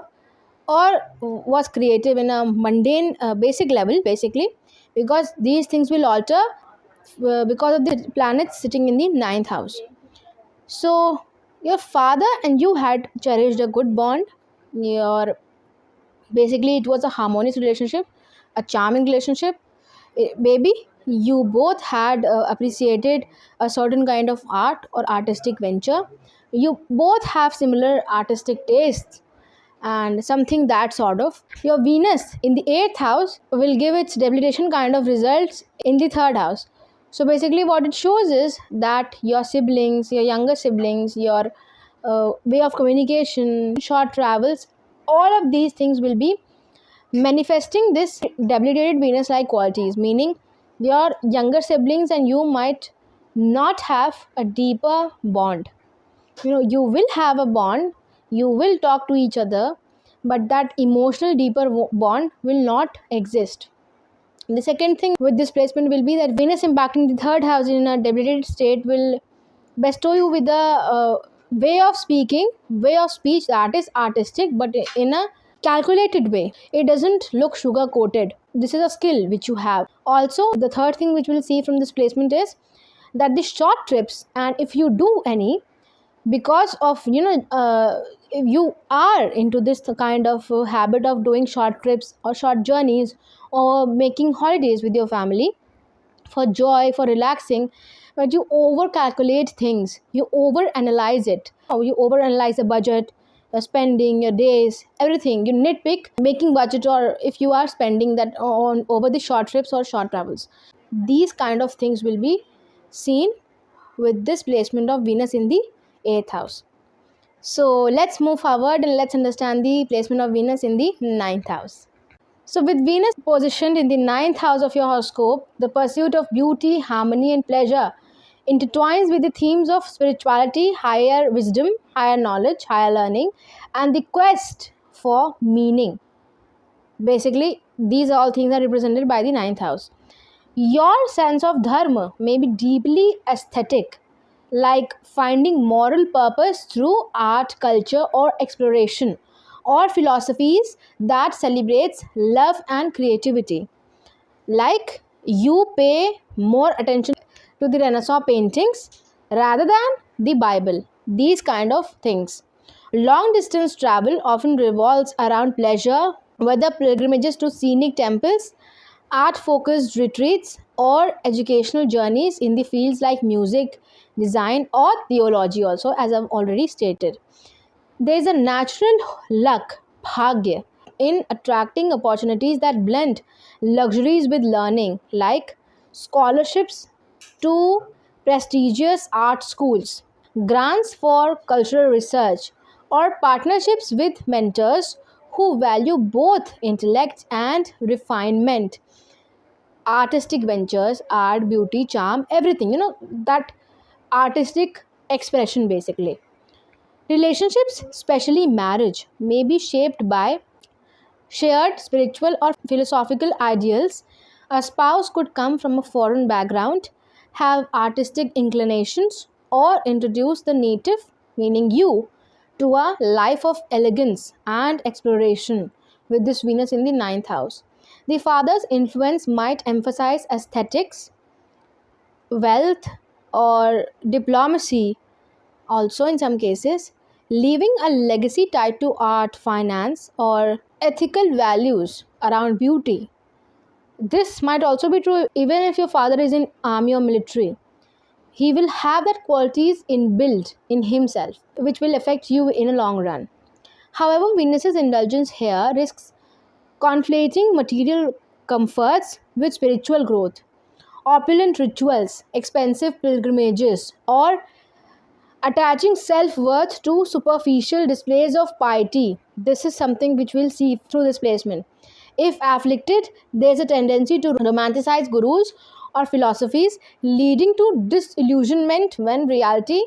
or was creative in a mundane basic level, basically, because these things will alter because of the planets sitting in the ninth house. So your father and you had cherished a good bond. Your basically it was a harmonious relationship, a charming relationship. Maybe you both had appreciated a certain kind of art or artistic venture. You both have similar artistic tastes and something that sort of. Your Venus in the 8th house will give its debilitation kind of results in the 3rd house. So basically what it shows is that your siblings, your younger siblings, your way of communication, short travels, all of these things will be manifesting this debilitated Venus like qualities, meaning your younger siblings and you might not have a deeper bond. You will have a bond, you will talk to each other, but that emotional deeper bond will not exist. The second thing with this placement will be that Venus impacting the 3rd house in a debilitated state will bestow you with a way of speech that is artistic but in a calculated way. It doesn't look sugar coated. This is a skill which you have. Also, the third thing which we'll see from this placement is that the short trips, and if you do any, because of if you are into this kind of habit of doing short trips or short journeys or making holidays with your family for joy, for relaxing, but you over calculate things, you over analyze it, or you over analyze the budget, your spending, your days, everything, you nitpick making budget, or if you are spending that on over the short trips or short travels. These kind of things will be seen with this placement of Venus in the 8th house. So let's move forward and let's understand the placement of Venus in the 9th house. So, with Venus positioned in the ninth house of your horoscope, the pursuit of beauty, harmony, and pleasure intertwines with the themes of spirituality, higher wisdom, higher knowledge, higher learning, and the quest for meaning. Basically, these all things are represented by the ninth house. Your sense of dharma may be deeply aesthetic, like finding moral purpose through art, culture, or exploration, or philosophies that celebrates love and creativity. Like you pay more attention to the Renaissance paintings rather than the Bible. These kind of things. Long distance travel often revolves around pleasure, whether pilgrimages to scenic temples, art focused retreats, or educational journeys in the fields like music, design, or theology, also, as I've already stated. There is a natural luck, bhagya, in attracting opportunities that blend luxuries with learning, like scholarships to prestigious art schools, grants for cultural research, or partnerships with mentors who value both intellect and refinement. Artistic ventures, art, beauty, charm, everything, that artistic expression basically. Relationships, especially marriage, may be shaped by shared spiritual or philosophical ideals. A spouse could come from a foreign background, have artistic inclinations, or introduce the native, meaning you, to a life of elegance and exploration with this Venus in the ninth house. The father's influence might emphasize aesthetics, wealth, or diplomacy, also in some cases, leaving a legacy tied to art, finance, or ethical values around beauty. This might also be true even if your father is in army or military. He will have that qualities inbuilt in himself, which will affect you in a long run. However, Venus's indulgence here risks conflating material comforts with spiritual growth. Opulent rituals, expensive pilgrimages, or attaching self worth to superficial displays of piety. This is something which we'll see through this placement. If afflicted, there's a tendency to romanticize gurus or philosophies, leading to disillusionment when reality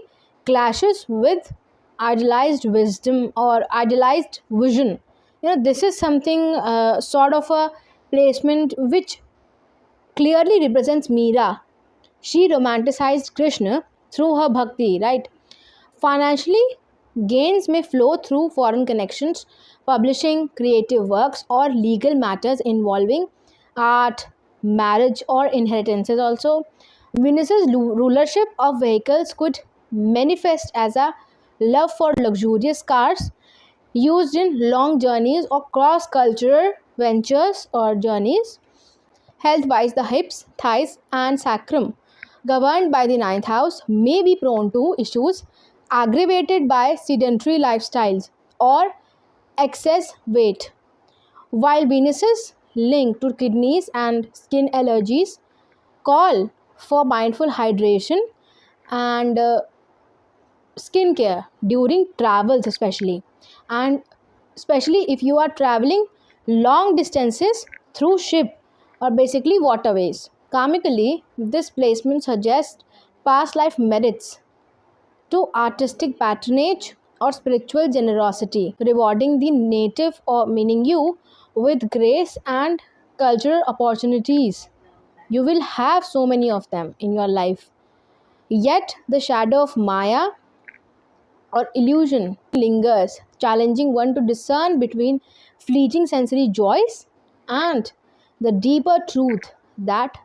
clashes with idealized wisdom or idealized vision. This is something sort of a placement which clearly represents Meera. She romanticized Krishna through her bhakti, right? Financially, gains may flow through foreign connections, publishing creative works, or legal matters involving art, marriage, or inheritances. Also, Venus's rulership of vehicles could manifest as a love for luxurious cars used in long journeys or cross cultural ventures or journeys. Health wise, the hips, thighs, and sacrum, governed by the ninth house, may be prone to issues aggravated by sedentary lifestyles or excess weight. While Venus's link to kidneys and skin allergies call for mindful hydration and skincare during travels, and especially if you are traveling long distances through ship or basically waterways. Karmically, this placement suggests past life merits to artistic patronage or spiritual generosity, rewarding the native or meaning you with grace and cultural opportunities. You will have so many of them in your life. Yet the shadow of Maya or illusion lingers, challenging one to discern between fleeting sensory joys and the deeper truth that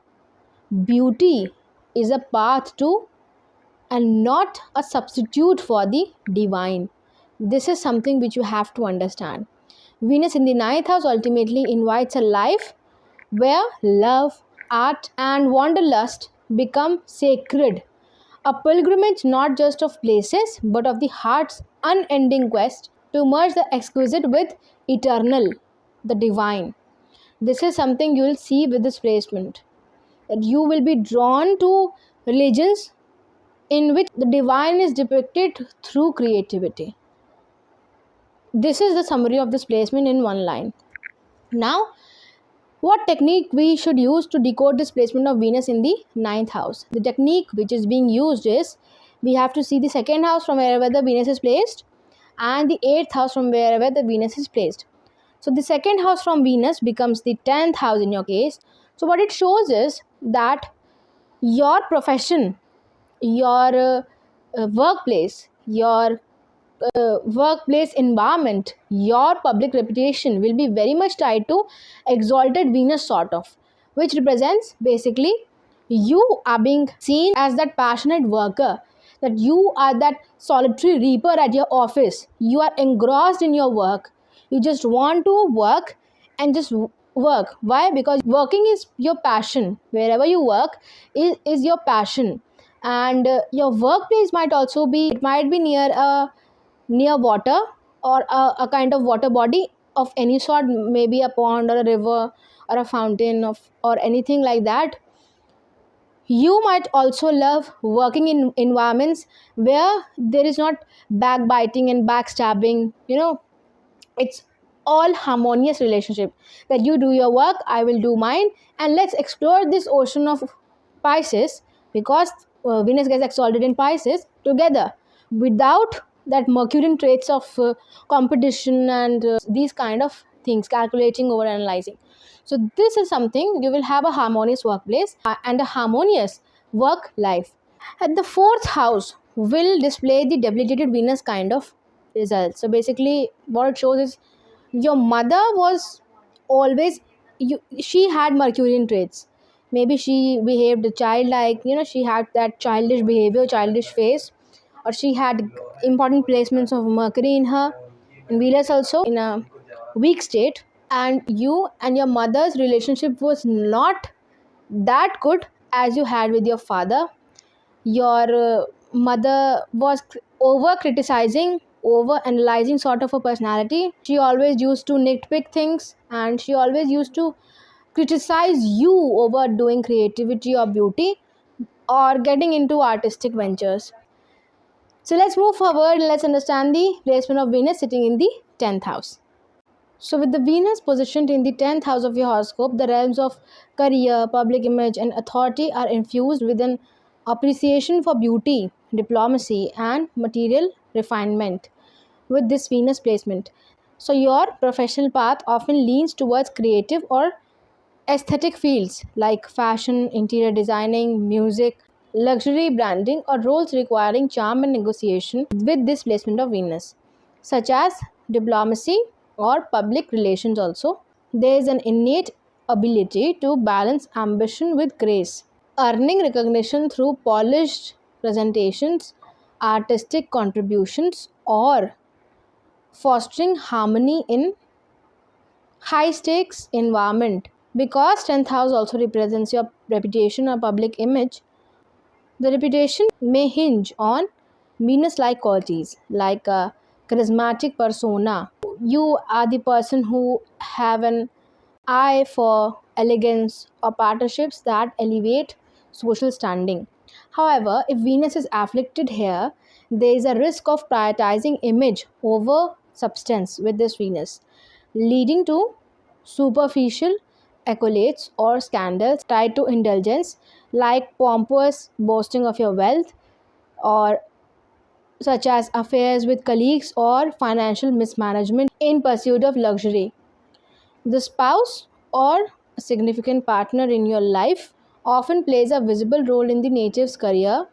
beauty is a path to and not a substitute for the divine. This is something which you have to understand. Venus in the ninth house ultimately invites a life where love, art, and wanderlust become sacred. A pilgrimage not just of places but of the heart's unending quest to merge the exquisite with eternal, the divine. This is something you will see with this placement. That you will be drawn to religions in which the divine is depicted through creativity. This is the summary of this placement in one line. Now, What technique we should use to decode this placement of Venus in the ninth house? The technique which is being used is, we have to see the second house from wherever the Venus is placed, and the eighth house from wherever the Venus is placed. So the second house from Venus becomes the 10th house in your case. So what it shows is that your profession, your workplace, your workplace environment, your public reputation will be very much tied to exalted Venus, sort of, which represents basically you are being seen as that passionate worker, that you are that solitary reaper at your office. You are engrossed in your work. You just want to work and just work. Why? Because working is your passion. Wherever you work is your passion. And your workplace might also be, it might be near water, or a kind of water body of any sort, maybe a pond or a river or a fountain or anything like that. You might also love working in environments where there is not backbiting and backstabbing. It's all harmonious relationship, that you do your work, I will do mine, and let's explore this ocean of Pisces, because Venus gets exalted in Pisces together, without that Mercurian traits of competition and these kind of things, calculating, over analyzing. So this is something, you will have a harmonious workplace and a harmonious work life. At the fourth house will display the debilitated Venus kind of results. So basically what it shows is, your mother was always, she had Mercurian traits. Maybe she behaved childlike, she had that childish behavior, childish face, or she had important placements of Mercury in her, and Venus also in a weak state, and you and your mother's relationship was not that good as you had with your father. Your mother was over criticizing, over analyzing sort of a personality. She always used to nitpick things, and she always used to criticize you over doing creativity or beauty or getting into artistic ventures. So let's move forward. Let's understand the placement of Venus sitting in the 10th house. So with the Venus positioned in the 10th house of your horoscope, the realms of career, public image, and authority are infused with an appreciation for beauty, diplomacy, and material refinement with this Venus placement. So your professional path often leans towards creative or aesthetic fields like fashion, interior designing, music, luxury branding, or roles requiring charm and negotiation with this placement of Venus, such as diplomacy or public relations. Also, there is an innate ability to balance ambition with grace, earning recognition through polished presentations, artistic contributions, or fostering harmony in high stakes environment. Because 10th house also represents your reputation or public image, the reputation may hinge on Venus like qualities like a charismatic persona. You are the person who have an eye for elegance or partnerships that elevate social standing. However, if Venus is afflicted here, there is a risk of prioritizing image over substance with this Venus, leading to superficial accolades or scandals tied to indulgence, like pompous boasting of your wealth, or such as affairs with colleagues or financial mismanagement in pursuit of luxury. The spouse or a significant partner in your life often plays a visible role in the native's career,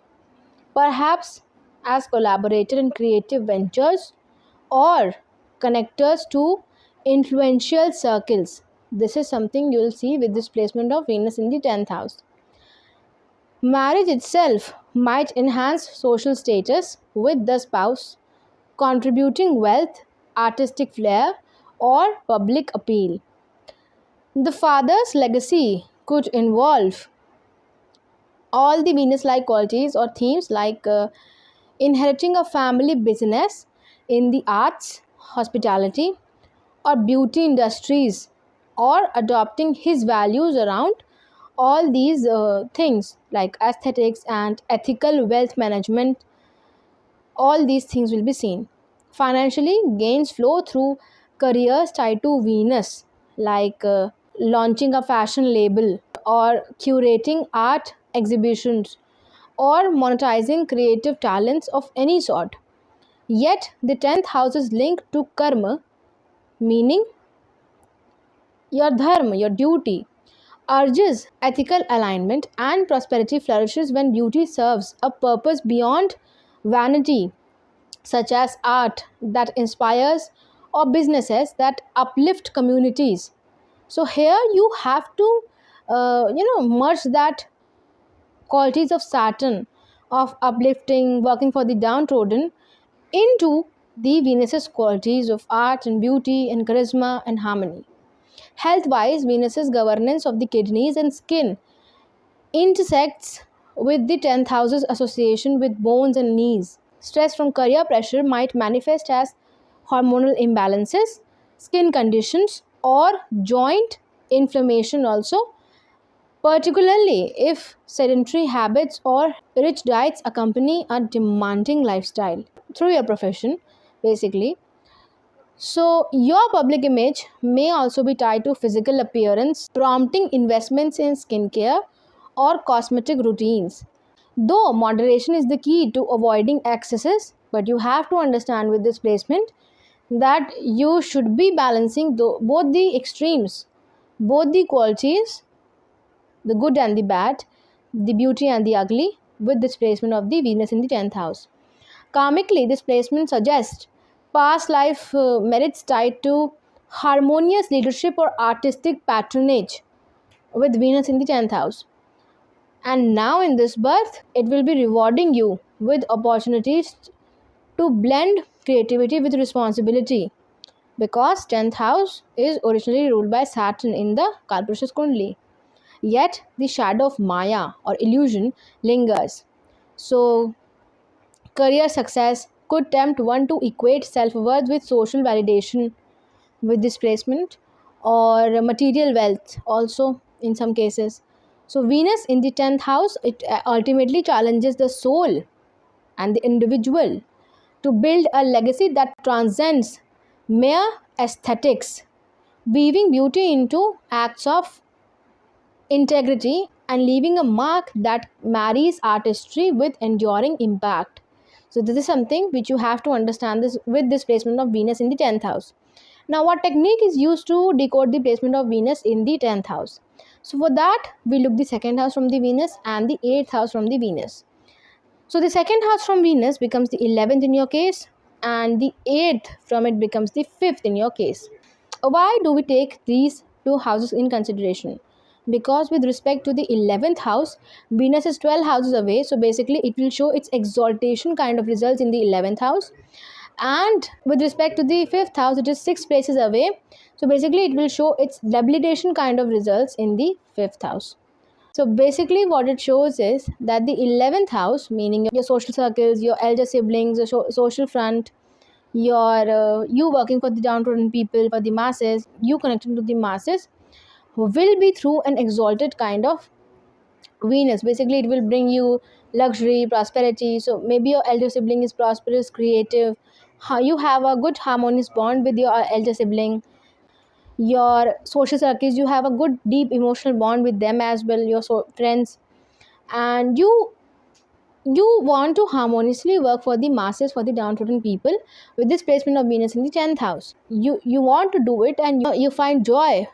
perhaps as collaborator in creative ventures or connectors to influential circles. This is something you will see with this placement of Venus in the 10th house. Marriage itself might enhance social status with the spouse, contributing wealth, artistic flair, or public appeal. The father's legacy could involve all the Venus like qualities or themes like inheriting a family business in the arts, hospitality, or beauty industries, or adopting his values around all these things like aesthetics and ethical wealth management. All these things will be seen. Financially, gains flow through careers tied to Venus, like launching a fashion label, or curating art exhibitions, or monetizing creative talents of any sort. Yet, the 10th house is linked to karma, meaning your dharma, your duty, urges ethical alignment, and prosperity flourishes when beauty serves a purpose beyond vanity, such as art that inspires or businesses that uplift communities. So here you have to, merge that qualities of Saturn, of uplifting, working for the downtrodden, into the Venus's qualities of art and beauty and charisma and harmony. Health wise, Venus's governance of the kidneys and skin intersects with the 10th house's association with bones and knees. Stress from career pressure might manifest as hormonal imbalances, skin conditions, or joint inflammation also, particularly if sedentary habits or rich diets accompany a demanding lifestyle through your profession, basically. So, your public image may also be tied to physical appearance, prompting investments in skincare or cosmetic routines. Though moderation is the key to avoiding excesses, but you have to understand with this placement that you should be balancing both the extremes, both the qualities, the good and the bad, the beauty and the ugly, with this placement of the Venus in the 10th house. Karmically, this placement suggests past life merits tied to harmonious leadership or artistic patronage with Venus in the 10th house. And now, in this birth, it will be rewarding you with opportunities to blend creativity with responsibility, because 10th house is originally ruled by Saturn in the Kalpurusha's Kundali. Yet, the shadow of Maya or illusion lingers. So, career success could tempt one to equate self worth with social validation with displacement, or material wealth also in some cases. So, Venus in the 10th house, it ultimately challenges the soul and the individual to build a legacy that transcends mere aesthetics, weaving beauty into acts of integrity and leaving a mark that marries artistry with enduring impact. So this is something which you have to understand this with this placement of Venus in the 10th house. Now, what technique is used to decode the placement of Venus in the 10th house? So for that, we look the second house from the Venus and the 8th house from the Venus. So the second house from Venus becomes the 11th in your case, and the 8th from it becomes the 5th in your case. Why do we take these two houses in consideration? Because with respect to the 11th house, Venus is 12 houses away, so basically it will show its exaltation kind of results in the 11th house. And with respect to the 5th house, it is 6 places away, so basically it will show its debilitation kind of results in the 5th house. So basically what it shows is that the 11th house, meaning your social circles, your elder siblings, your social front, your you working for the downtrodden people, for the masses, you connecting to the masses, will be through an exalted kind of Venus. Basically it will bring you luxury, prosperity. So maybe your elder sibling is prosperous, creative, you have a good harmonious bond with your elder sibling. Your social circles, you have a good deep emotional bond with them as well, your friends, and you want to harmoniously work for the masses, for the downtrodden people with this placement of Venus in the 10th house. You want to do it, and you find joy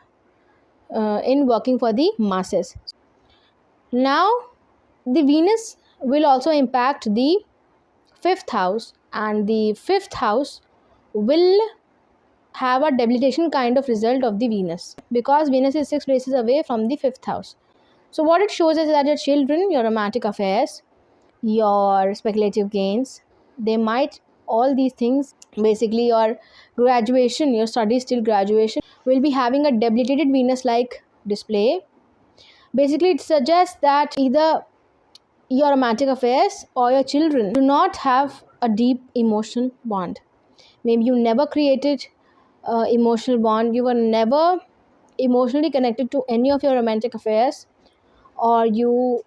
in working for the masses. Now, the Venus will also impact the 5th house, and the 5th house will have a debilitation kind of result of the Venus, because Venus is 6 places away from the 5th house. So what it shows is that your children, your romantic affairs, your speculative gains, they might, all these things, basically your graduation, your studies till graduation, will be having a debilitated Venus like display. Basically it suggests that either your romantic affairs or your children do not have a deep emotional bond. Maybe you never created emotional bond, you were never emotionally connected to any of your romantic affairs, or your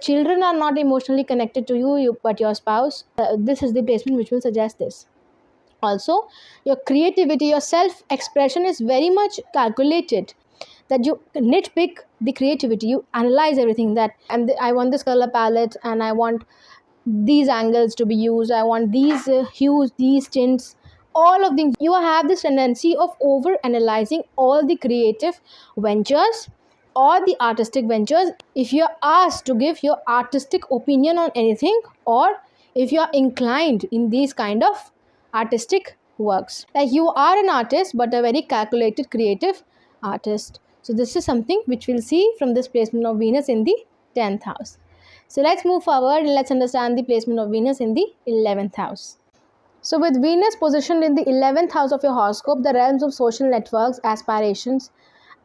children are not emotionally connected to you but your spouse. This is the placement which will suggest this. Also, your creativity, your self expression is very much calculated. that you nitpick the creativity, you analyze everything, that I want this color palette, and I want these angles to be used, I want these hues, these tints, all of things. You have this tendency of over analyzing all the creative ventures or the artistic ventures. If you're asked to give your artistic opinion on anything, or if you're inclined in these kind of artistic works, like you are an artist but a very calculated creative artist. So this is something which we'll see from this placement of Venus in the 10th house. So let's move forward and let's understand the placement of Venus in the 11th house. So with Venus positioned in the 11th house of your horoscope, the realms of social networks, aspirations,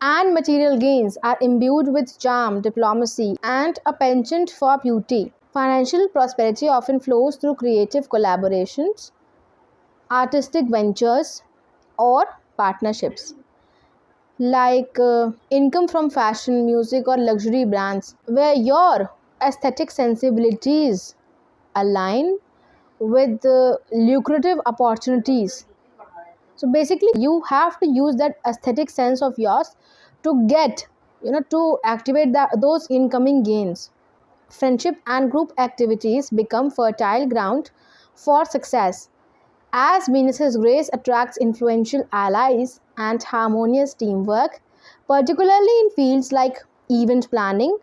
and material gains are imbued with charm, diplomacy, and a penchant for beauty. Financial prosperity often flows through creative collaborations, artistic ventures, or partnerships, like income from fashion, music, or luxury brands, where your aesthetic sensibilities align with lucrative opportunities. So basically, you have to use that aesthetic sense of yours to get, to activate those incoming gains. Friendship and group activities become fertile ground for success, as Venus's grace attracts influential allies and harmonious teamwork, particularly in fields like event planning,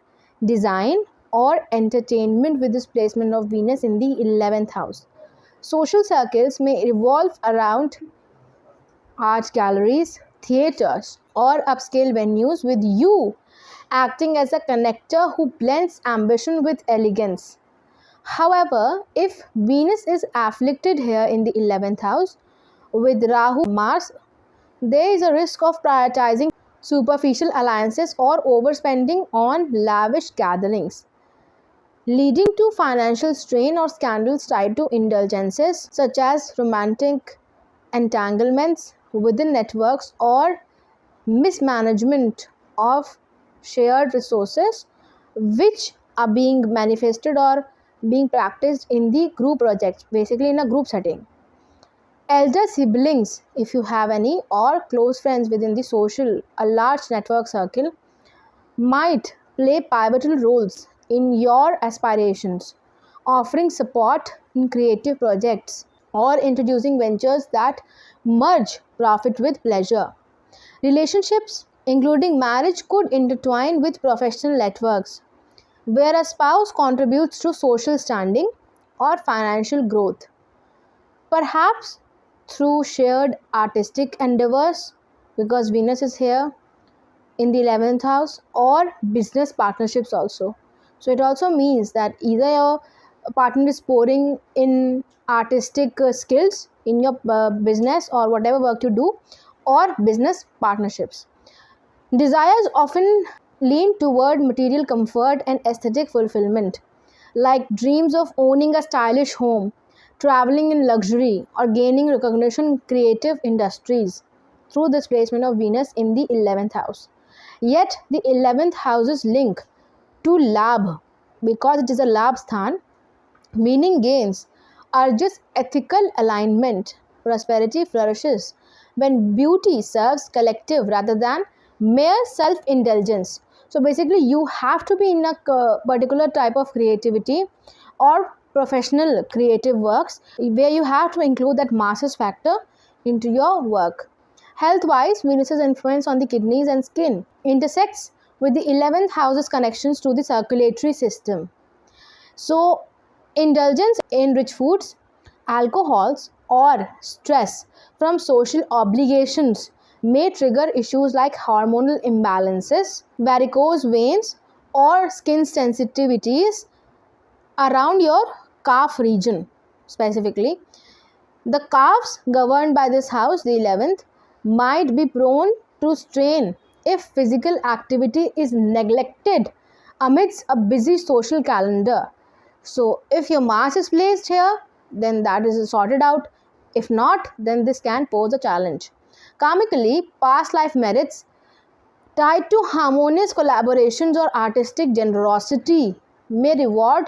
design, or entertainment. With this placement of Venus in the 11th house, social circles may revolve around art galleries, theaters, or upscale venues, with you acting as a connector who blends ambition with elegance. However, if Venus is afflicted here in the 11th house with Rahu Mars, there is a risk of prioritizing superficial alliances or overspending on lavish gatherings, leading to financial strain or scandals tied to indulgences such as romantic entanglements within networks or mismanagement of shared resources, which are being manifested or being practiced in the group projects, basically in a group setting. Elder siblings, if you have any, or close friends within the social, a large network circle, might play pivotal roles in your aspirations, offering support in creative projects or introducing ventures that merge profit with pleasure. Relationships, including marriage, could intertwine with professional networks, where a spouse contributes to social standing or financial growth, perhaps through shared artistic endeavors, because Venus is here in the 11th house, or business partnerships also. So it also means that either your partner is pouring in artistic skills in your business or whatever work you do, or business partnerships. Desires often lean toward material comfort and aesthetic fulfillment, like dreams of owning a stylish home, traveling in luxury, or gaining recognition in creative industries through this placement of Venus in the 11th house. Yet the 11th house's link to Labh, because it is a Labh sthan, meaning gains, are just ethical alignment. Prosperity flourishes when beauty serves collective rather than mere self-indulgence. So basically, you have to be in a particular type of creativity or professional creative works, where you have to include that masses factor into your work. Health-wise, Venus's influence on the kidneys and skin intersects with the 11th house's connections to the circulatory system. So, indulgence in rich foods, alcohols, or stress from social obligations may trigger issues like hormonal imbalances, varicose veins, or skin sensitivities around your calf region. Specifically, the calves governed by this house, the 11th, might be prone to strain if physical activity is neglected amidst a busy social calendar. So if your Mars is placed here, then that is sorted out. If not, then this can pose a challenge. Karmically, past life merits tied to harmonious collaborations or artistic generosity may reward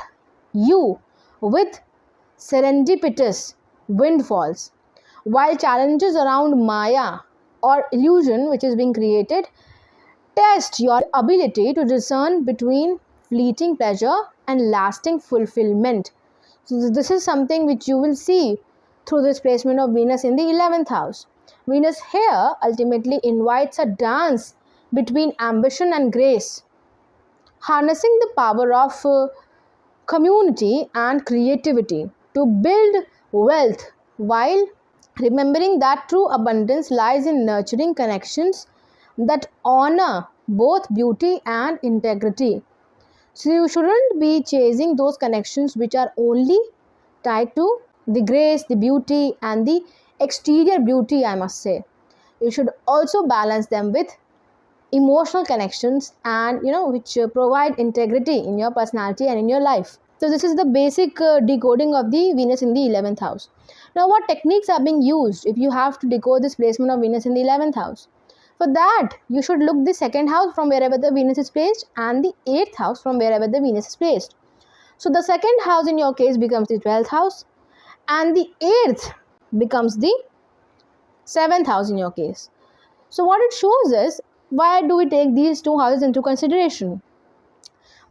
you with serendipitous windfalls, while challenges around Maya or illusion which is being created test your ability to discern between fleeting pleasure and lasting fulfillment. So this is something which you will see through this placement of Venus in the 11th house. Venus here ultimately invites a dance between ambition and grace, harnessing the power of community and creativity to build wealth, while remembering that true abundance lies in nurturing connections that honor both beauty and integrity. So you shouldn't be chasing those connections which are only tied to the grace, the beauty, and the exterior beauty, I must say. You should also balance them with emotional connections, and which provide integrity in your personality and in your life. So this is the basic decoding of the Venus in the 11th house. Now, what techniques are being used if you have to decode this placement of Venus in the 11th house? For that, you should look the second house from wherever the Venus is placed and the 8th house from wherever the Venus is placed. So the second house in your case becomes the 12th house, and the 8th becomes the 7th house in your case. So what it shows is, why do we take these two houses into consideration?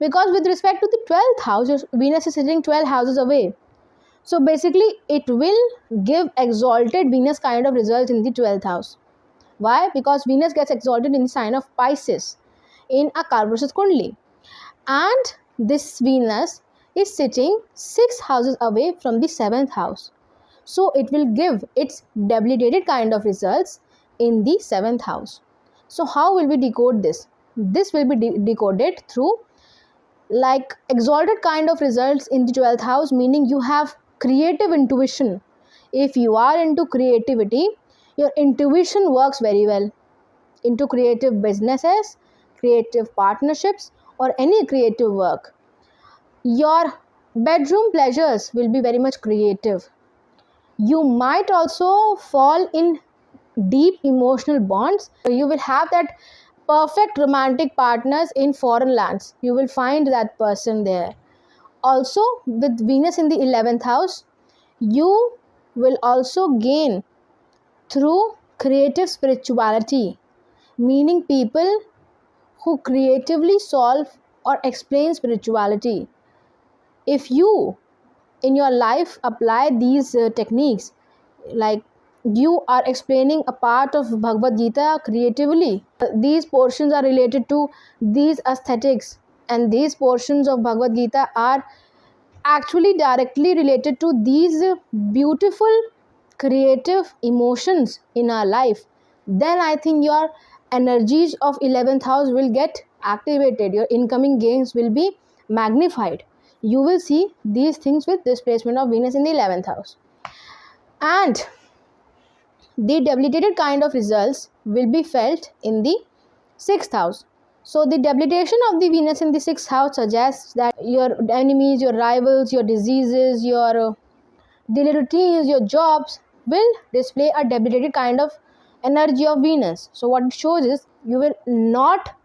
Because with respect to the 12th house, your Venus is sitting 12 houses away. So basically, it will give exalted Venus kind of results in the 12th house. Why? Because Venus gets exalted in the sign of Pisces in a Karvasas Kundli. And this Venus is sitting 6 houses away from the 7th house. So it will give its debilitated kind of results in the 7th house. So how will we decode this? This will be decoded through like exalted kind of results in the 12th house, meaning you have creative intuition. If you are into creativity, your intuition works very well into creative businesses, creative partnerships, or any creative work. Your bedroom pleasures will be very much creative. You might also fall in deep emotional bonds. You will have that perfect romantic partners in foreign lands. You will find that person there. Also, with Venus in the 11th house, you will also gain through creative spirituality, meaning people who creatively solve or explain spirituality. If you in your life apply these techniques, like you are explaining a part of Bhagavad Gita creatively, these portions are related to these aesthetics, and these portions of Bhagavad Gita are actually directly related to these beautiful creative emotions in our life, then I think your energies of 11th house will get activated. Your incoming gains will be magnified. You will see these things with this placement of Venus in the 11th house. And the debilitated kind of results will be felt in the 6th house. So the debilitation of the Venus in the 6th house suggests that your enemies, your rivals, your diseases, your daily routines, your jobs will display a debilitated kind of energy of Venus. So what it shows is you will not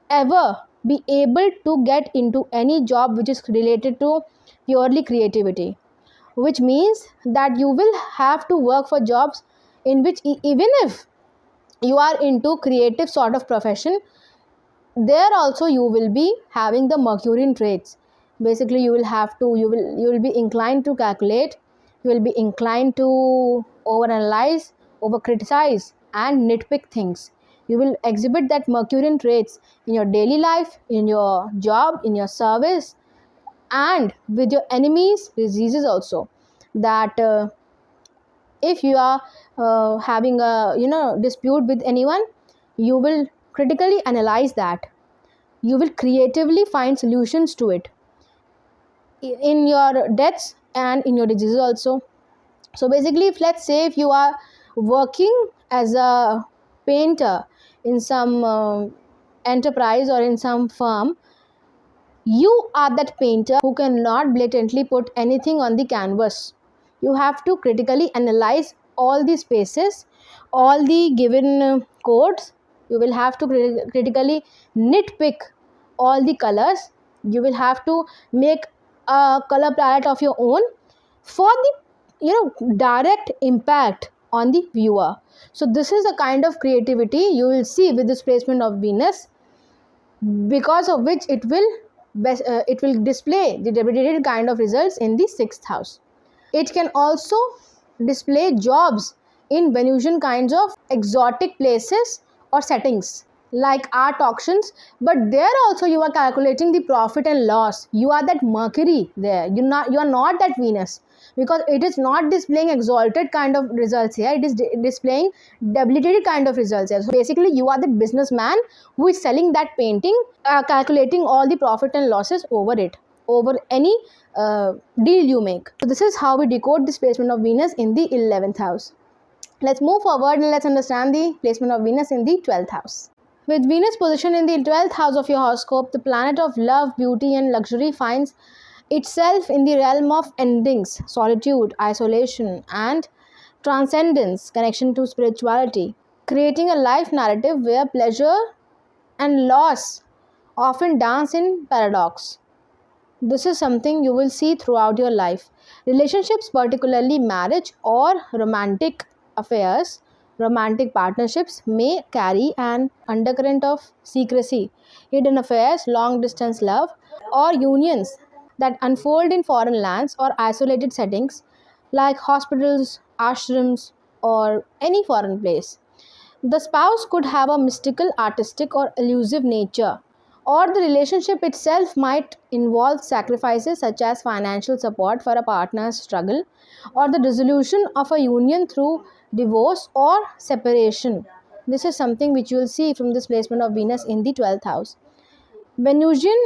ever be able to get into any job which is related to purely creativity, which means that you will have to work for jobs in which even if you are into creative sort of profession, there also you will be having the Mercurian traits. Basically, you will be inclined to calculate, you will be inclined to overanalyze, over criticize, and nitpick things. You will exhibit that Mercurian traits in your daily life, in your job, in your service, and with your enemies, diseases also. That if you are having a dispute with anyone, you will critically analyze that. You will creatively find solutions to it in your deaths and in your diseases also. So basically, if let's say if you are working as a painter in some enterprise or in some firm, you are that painter who cannot blatantly put anything on the canvas. You have to critically analyze all the spaces, all the given codes. You will have to critically nitpick all the colors. You will have to make a color palette of your own for the direct impact on the viewer. So this is the kind of creativity you will see with this placement of Venus, because of which it will display the debilitated kind of results in the 6th house. It can also display jobs in Venusian kinds of exotic places or settings like art auctions, but there also you are calculating the profit and loss. You are that Mercury there. You are not that Venus, because it is not displaying exalted kind of results here. It is displaying debilitated kind of results here. So basically you are the businessman who is selling that painting, calculating all the profit and losses over it, over any deal you make. So this is how we decode this placement of Venus in the 11th house. Let's move forward and let's understand the placement of Venus in the 12th house. With Venus positioned in the 12th house of your horoscope, the planet of love, beauty and luxury finds itself in the realm of endings, solitude, isolation and transcendence, connection to spirituality, creating a life narrative where pleasure and loss often dance in paradox. This is something you will see throughout your life. Relationships, particularly marriage or romantic affairs, romantic partnerships, may carry an undercurrent of secrecy, hidden affairs, long distance love, or unions that unfold in foreign lands or isolated settings like hospitals, ashrams, or any foreign place. The spouse could have a mystical, artistic, or elusive nature, or the relationship itself might involve sacrifices such as financial support for a partner's struggle, or the dissolution of a union through divorce or separation. This is something which you will see from this placement of Venus in the 12th house. Venusian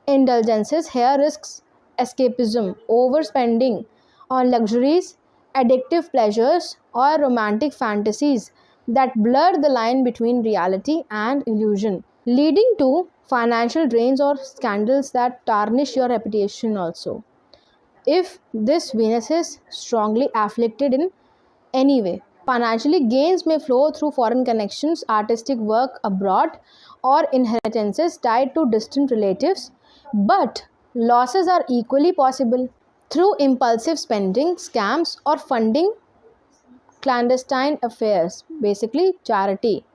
indulgences here risks escapism, overspending on luxuries, addictive pleasures, or romantic fantasies that blur the line between reality and illusion, leading to financial drains or scandals that tarnish your reputation also. If this Venus is strongly afflicted in any way, financially gains may flow through foreign connections, artistic work abroad, or inheritances tied to distant relatives, but losses are equally possible through impulsive spending, scams, or funding clandestine affairs, basically charity.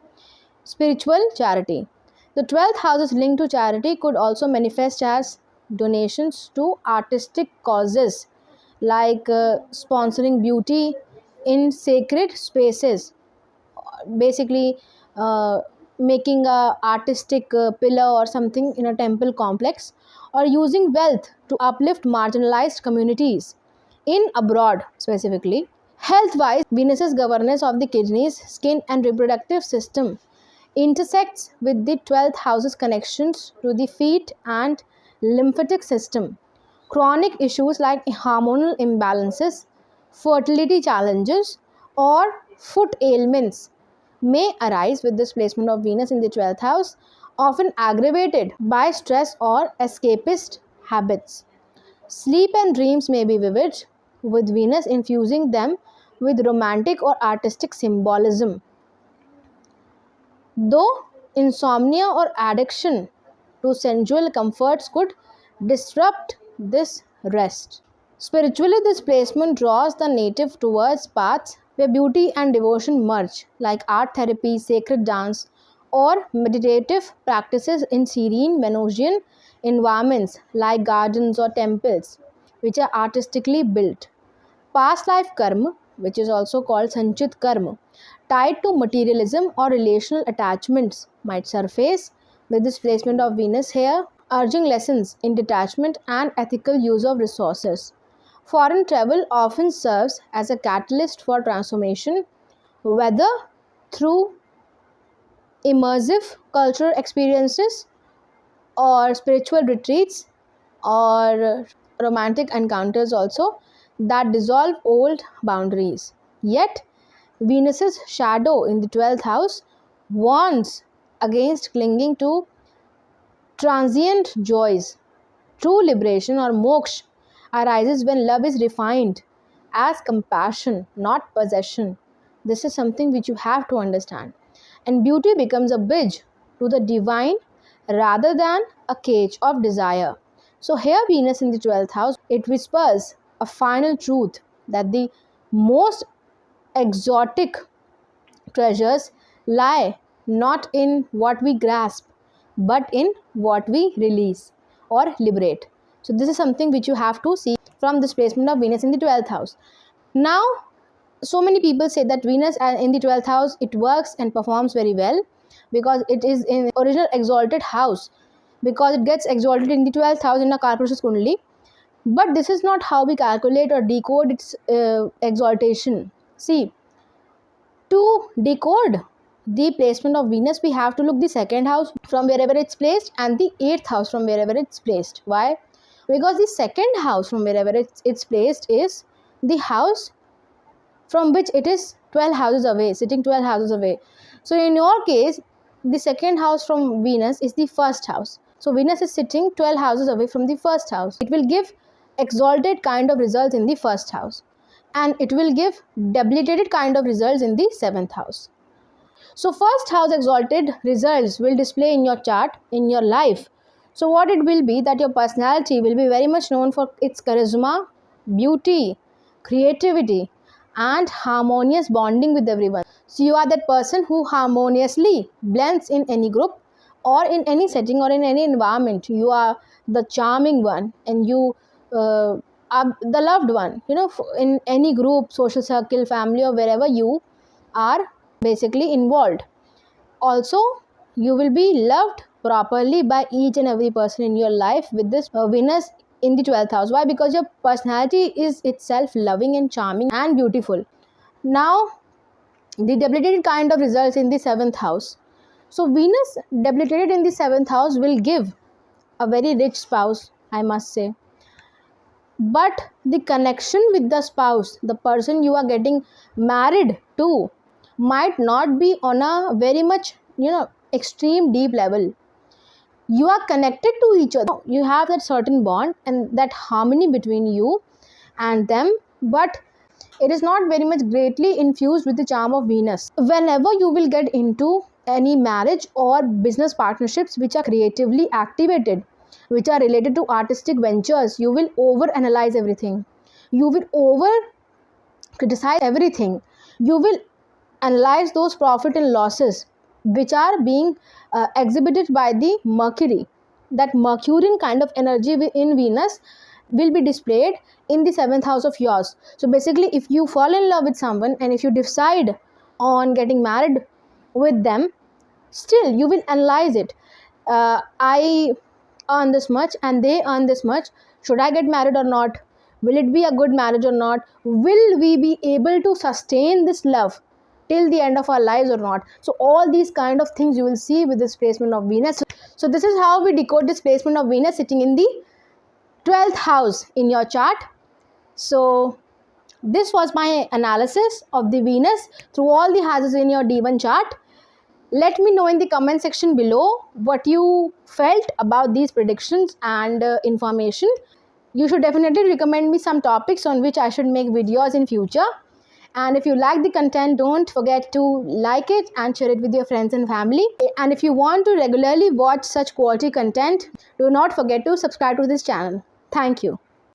Spiritual charity. The 12th house is linked to charity, could also manifest as donations to artistic causes like sponsoring beauty in sacred spaces, basically making a artistic pillar or something in a temple complex, or using wealth to uplift marginalized communities in abroad specifically. Health wise, Venus's governance of the kidneys, skin and reproductive system intersects with the 12th house's connections to the feet and lymphatic system. Chronic issues like hormonal imbalances, fertility challenges, or foot ailments may arise with this placement of Venus in the 12th house, often aggravated by stress or escapist habits. Sleep and dreams may be vivid, with Venus infusing them with romantic or artistic symbolism. Though insomnia or addiction to sensual comforts could disrupt this rest. Spiritually, this placement draws the native towards paths where beauty and devotion merge, like art therapy, sacred dance, or meditative practices in serene Venusian environments like gardens or temples, which are artistically built. Past life karma, which is also called Sanchit karma, tied to materialism or relational attachments, might surface with this placement of Venus here, urging lessons in detachment and ethical use of resources. Foreign travel often serves as a catalyst for transformation, whether through immersive cultural experiences or spiritual retreats or romantic encounters also that dissolve old boundaries. Yet, Venus's shadow in the 12th house warns against clinging to transient joys. True liberation or moksha arises when love is refined as compassion, not possession. This is something which you have to understand. And beauty becomes a bridge to the divine rather than a cage of desire. So, here, Venus in the 12th house, it whispers a final truth that the most exotic treasures lie not in what we grasp, but in what we release or liberate. So, this is something which you have to see from this placement of Venus in the 12th house. Now, so many people say that Venus in the 12th house, it works and performs very well because it is in original exalted house, because it gets exalted in the 12th house in a Karpurusha Kundali. But this is not how we calculate or decode its exaltation. See, to decode the placement of Venus, we have to look the second house from wherever it's placed and the 8th house from wherever it's placed. Why? Because the second house from wherever it's placed is the house from which it is 12 houses away, sitting 12 houses away. So in your case, the second house from Venus is the first house. So Venus is sitting 12 houses away from the first house. It will give exalted kind of results in the first house, and it will give debilitated kind of results in the 7th house. So first house exalted results will display in your chart, in your life. So what it will be, that your personality will be very much known for its charisma, beauty, creativity, and harmonious bonding with everyone. So you are that person who harmoniously blends in any group or in any setting or in any environment. You are the charming one, and you are the loved one, in any group, social circle, family, or wherever you are basically involved. Also, you will be loved properly by each and every person in your life with this Venus in the 12th house. Why? Because your personality is itself loving and charming and beautiful. Now, the debilitated kind of results in the 7th house. So Venus debilitated in the 7th house will give a very rich spouse, I must say. But the connection with the spouse, the person you are getting married to, might not be on a very much, extreme deep level. You are connected to each other. You have that certain bond and that harmony between you and them, but it is not very much greatly infused with the charm of Venus. Whenever you will get into any marriage or business partnerships which are creatively activated, which are related to artistic ventures, you will overanalyze everything. You will over criticize everything. You will analyze those profit and losses which are being exhibited by the Mercury. That Mercurian kind of energy in Venus will be displayed in the 7th house of yours. So basically, if you fall in love with someone and if you decide on getting married with them, still you will analyze it. I earn this much and they earn this much. Should I get married or not? Will it be a good marriage or not? Will we be able to sustain this love till the end of our lives or not? So all these kind of things you will see with this placement of Venus. So this is how we decode this placement of Venus sitting in the 12th house in your chart. So this was my analysis of the Venus through all the houses in your D1 chart. Let me know in the comment section below what you felt about these predictions and information. You should definitely recommend me some topics on which I should make videos in future. And if you like the content, don't forget to like it and share it with your friends and family. And if you want to regularly watch such quality content, do not forget to subscribe to this channel. Thank you.